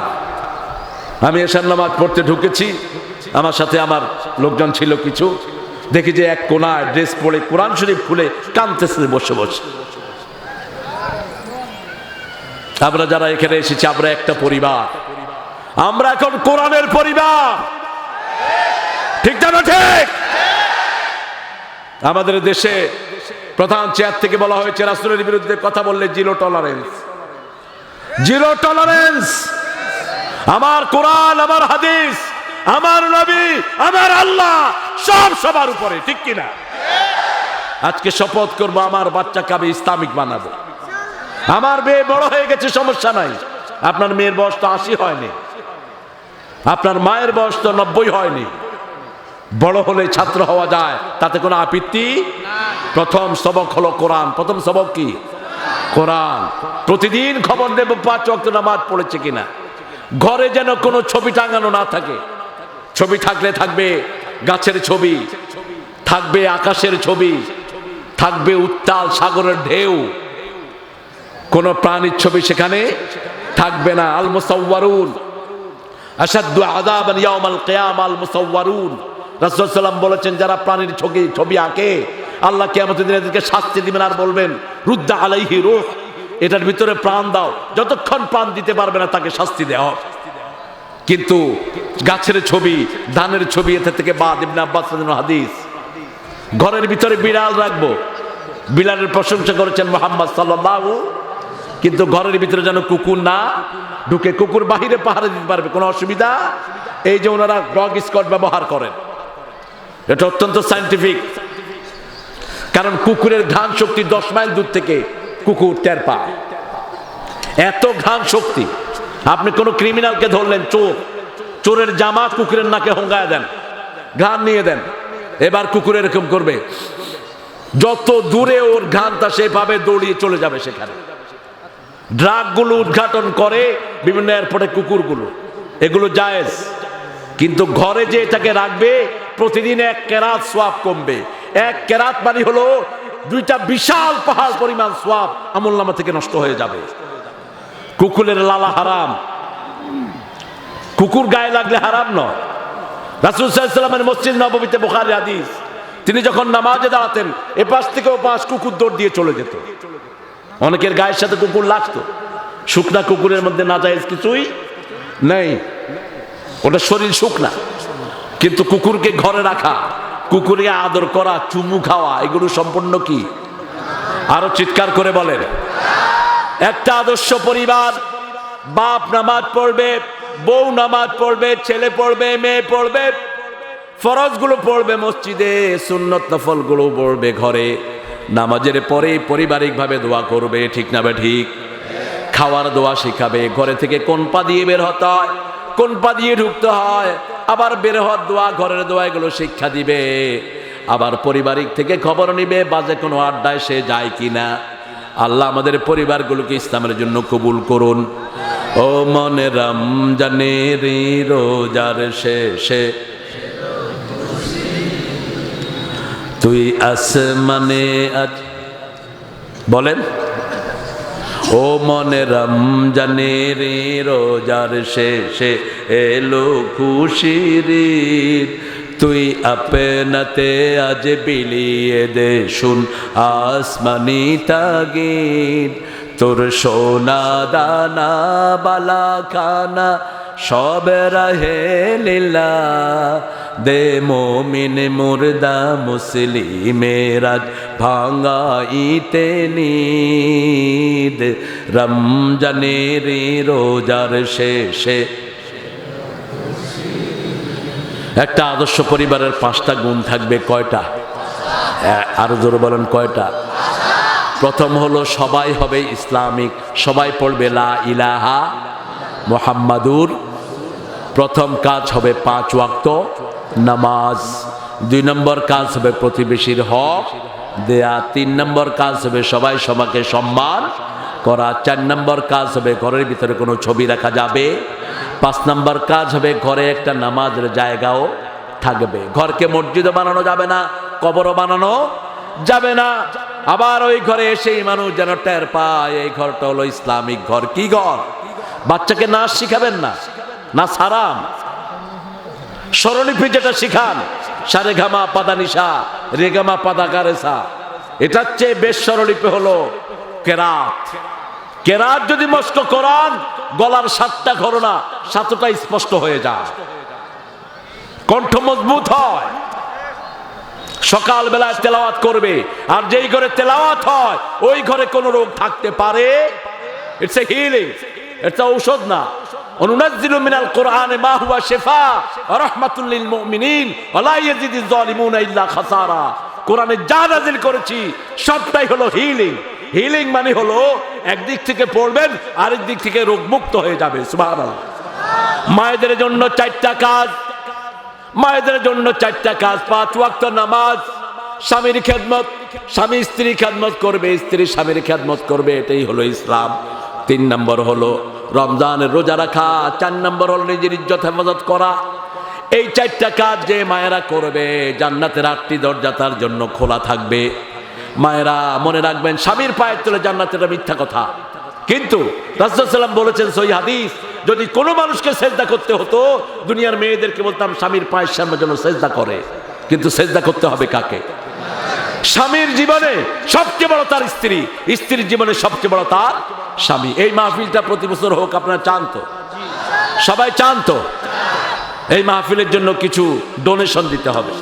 আমি এশার নামাজ পড়তে ঢুকেছি, আমার সাথে আমার লোকজন ছিল কিছু, দেখি যে এক কোনায় ড্রেস পরে কোরআন শরীফ খুলে কাঁদতেছে বসে বসে। আমরা যারা এখানে এসেছি আমরা একটা পরিবার, আমরা এখন কোরআনের পরিবার, ঠিক না ঠিক? আমাদের দেশে প্রধান চেয়ার থেকে বলা হয়েছে রাসূলের বিরুদ্ধে কথা বললে জিরো টলারেন্স, জিরো টলারেন্স। আমার কোরআন, আমার হাদিস, আমার নবী, আমার আল্লাহ সব সবার উপরে, ঠিক কিনা? আজকে শপথ করবো আমার বাচ্চাকে আমি ইসলামিক বানাবো। আমার মেয়ে বড় হয়ে গেছে, সমস্যা নাই। আপনার মেয়ের বয়স তো 80 হয়নি, আপনার মায়ের বয়স তো 90 হয়নি। বড় হলে ছাত্র হওয়া যায়, তাতে কোনো আপত্তি। প্রথম সবক হলো কোরআন। প্রথম সবক কি? কোরআন। প্রতিদিন খবর দেব 5 ওয়াক্ত নামাজ পড়েছে কিনা। ঘরে যেন কোনো ছবি টাঙানো না থাকে। ছবি থাকলে থাকবে গাছের ছবি, থাকবে আকাশের ছবি, থাকবে উত্তাল সাগরের ঢেউ, কোন প্রাণীর ছবি সেখানে থাকবে না। আল মুসাওয়ারুন আশাদ্দু আযাবান ইয়াউমাল কিয়ামা আল মুসাওয়ারুন, রাসূল সাল্লাল্লাহু আলাইহি ওয়াসাল্লাম বলেছেন যারা প্রাণীর ছবি আঁকে আল্লাহ কিয়ামতের দিনে এদেরকে শাস্তি দিবেন আর বলবেন রুদ্দা আলাইহি রূহ, এটার ভিতরে প্রাণ দাও, যতক্ষণ প্রাণ দিতে পারবে না তাকে শাস্তি দেওয়া। কিন্তু গাছের ছবি, ধানের ছবি, এতে থেকে বাদ। ইবনে আব্বাস রাদিয়াল্লাহু হাদিস, ঘরের ভিতরে বিড়াল রাখবো, বিলালের প্রশংসা করেছেন মুহাম্মদ সাল্লাল্লাহু, কিন্তু ঘরের ভিতরে যেন কুকুর না ঢুকে। কুকুর বাহিরে পাহারা দিতে পারবে, কোনো অসুবিধা। এই যে ওনারা ডগ স্কট ব্যবহার করেন, এটা অত্যন্ত সায়েন্টিফিক। কারণ কুকুরের ঘ্রাণ শক্তি 10 মাইল দূর থেকে কুকুর টের পায়, এত ঘ্রাণ শক্তি। আপনি কোন ক্রিমিনালকে ধরলেন, চোরের জামা কুকুরের নাকে হোঙ্গায় দেন, ঘ্রাণ নিয়ে দেন, এবার কুকুর এরকম করবে, যত দূরে ওর ঘ্রাণটা সে পাবে দৌড়িয়ে চলে যাবে সেখানে। ড্রাগগুলো উদ্ঘাটন করে বিভিন্ন এয়ারপোর্টে কুকুরগুলো, এগুলো জায়েজ। কিন্তু ঘরে যে এটাকে রাখবে, প্রতিদিন 1 কেরাত সোয়াব কমবে। 1 কেরাত মানে হলো 2টা বিশাল পাহাড় পরিমাণ সোয়াব আমলনামা থেকে নষ্ট হয়ে যাবে। কুকুরের লালা হারাম, কুকুর গায়ে লাগলে হারাম নয়। রাসূল সাল্লাল্লাহু আলাইহি ওয়াসাল্লামের মসজিদ নববীতে বুখারী হাদিস, তিনি যখন নামাজে দাঁড়াতেন এপাশ থেকে ওপাশ কুকুর দৌড় দিয়ে চলে যেত। অনেকের গায়ের সাথে কুকুর লাগতো, শুকনা কুকুরের মধ্যে নাজায়েজ কিছুই নেই, ওটা শরীর শুকনা। কিন্তু কুকুরকে ঘরে রাখা, কুকুরকে আদর করা, চুমু খাওয়া, এগুলো সম্পূর্ণ কি? আরো চিৎকার করে বলেন। একটা আদর্শ পরিবার, বাপ নামাজ পড়বে, বউ নামাজ পড়বে, ছেলে পড়বে, মেয়ে পড়বে, ফরজগুলো পড়বে মসজিদে, সুন্নত নফলগুলো পড়বে ঘরে। নামাজের পরে পারিবারিকভাবে দোয়া করবে, ঠিক না? ঠিক। খাওয়ার দোয়া শিখাবে, ঘরে থেকে কোন পা দিয়ে বের হতে হয়, কোন পা দিয়ে ঢুকতে হয়, আবার বের হওয়ার দোয়া, ঘরের দোয়া, এগুলো শিক্ষা দিবে। আবার পারিবারিক থেকে খবর নিবে বাজে কোনো আড্ডায় সে যায় কিনা। আল্লাহ আমাদের পরিবারগুলোকে ইসলামের জন্য কবুল করুন। ও মনে রমজানের রোজার শেষে তুই আসমানে আজ, বলেন। ও মনে রমজানের রোজার শেষে এলো খুশির, তুই আপনাতে আজ বিলিয়ে দে শুন আসমানি তাগিদ। তোর সোনা দানা বালা খানা সব রাহে লীলা, দে মোমিন মুর্দা মুসলিমের আজ ভাঙাইতে নিদ। রমজানের রোজার শেষে একটা আদর্শ পরিবারের 5টা গুণ থাকবে। কয়টা? আরো জোরে বলেন, কয়টা? প্রথম হলো সবাই হবে ইসলামিক, সবাই পড়বে লা ইলাহা মুহাম্মাদুর। প্রথম কাজ হবে 5 ওয়াক্ত নামাজ। 2 নম্বর কাজ হবে প্রতিবেশীর হক দেয়া। 3 নম্বর কাজ হবে সবাই সবাইকে সম্মান করা। 4 নম্বর কাজ হবে ঘরের ভিতরে কোনো ছবি রাখা যাবে। 5 নম্বর কাজ হবে ঘরে একটা নামাজের জায়গাও থাকবে। ঘরকে মসজিদও বানানো যাবে না, কবরও বানানো যাবে না। আবার ওই ঘরে এসেই মানুষ যেন টের পায় এই ঘরটা হলো ইসলামিক ঘর। কি ঘর? বাচ্চাকে নাচ শিখাবেন না, নাচ হারাম। স্বরলিপি যেটা শিখান, সারে ঘামা পাদানিসা রেগামা পাদা গারেসা, এটার চেয়ে বেশ স্বরলিপি হলো কেরাত। কেরাত যদি মস্ক করান, গলার 7টা ঘরনা 7টা স্পষ্ট হয়ে যায়, কণ্ঠ মজবুত হয়। সকাল বেলায় তেলাওয়াত করবে, আর যেই ঘরে তেলাওয়াত হয় ওই ঘরে কোনো রোগ থাকতে পারে। ইটস এ হিলিং, এটা ঔষধ না। অনুনাজ্জিলু মিনাল কোরআনে মা হুয়া শিফা ওয়া রাহমাতুল লিল মুমিনিন ওয়া লা ইয়াজিদুজ জালিমুনা ইল্লা খাসারা। কোরআনে যা নাযিল করেছি সবটাই হলো হিলিং। হিলিং মানে হলো একদিক থেকে পড়বেন, আরেক দিক থেকে রোগ মুক্ত হয়ে যাবে। সুবহানাল্লাহ। মায়েদের জন্য 4টা কাজ, মায়েদের জন্য 4টা কাজ। 5 ওয়াক্ত নামাজ, স্বামীর খেদমত, স্বামী স্ত্রীর খেদমত করবে, স্ত্রী স্বামীর খেদমত করবে, এটাই হলো ইসলাম। 3 নম্বর হলো রমজানের রোজা রাখা। 4 নম্বর হলো নিজের ইজ্জত হেফাজত করা। এই 4টা কাজ যে মায়েরা করবে, জান্নাতের 8টি দরজা তার জন্য খোলা থাকবে। মায়েরা মনে রাখবেন, স্বামীর পায়ের তলে জান্নাতের মিথ্যা কথা। কিন্তু রাসূল সাল্লাল্লাহু আলাইহি ওয়াসাল্লাম বলেছেন সহিহ হাদিস, যদি কোনো মানুষকে সেজদা করতে হতো, দুনিয়ার মেয়েদেরকে বলতাম স্বামীর পায়ের সামনে যেন সেজদা করে। কিন্তু সেজদা করতে হবে কাকে? স্বামীর জীবনে সবচেয়ে বড় তার স্ত্রী, স্ত্রীর জীবনে সবচেয়ে বড় তার স্বামী। এই মাহফিলটা প্রতি বছর হোক, আপনারা চান তো? সবাই চান তো? এই মাহফিলের জন্য কিছু ডোনেশন দিতে হবে।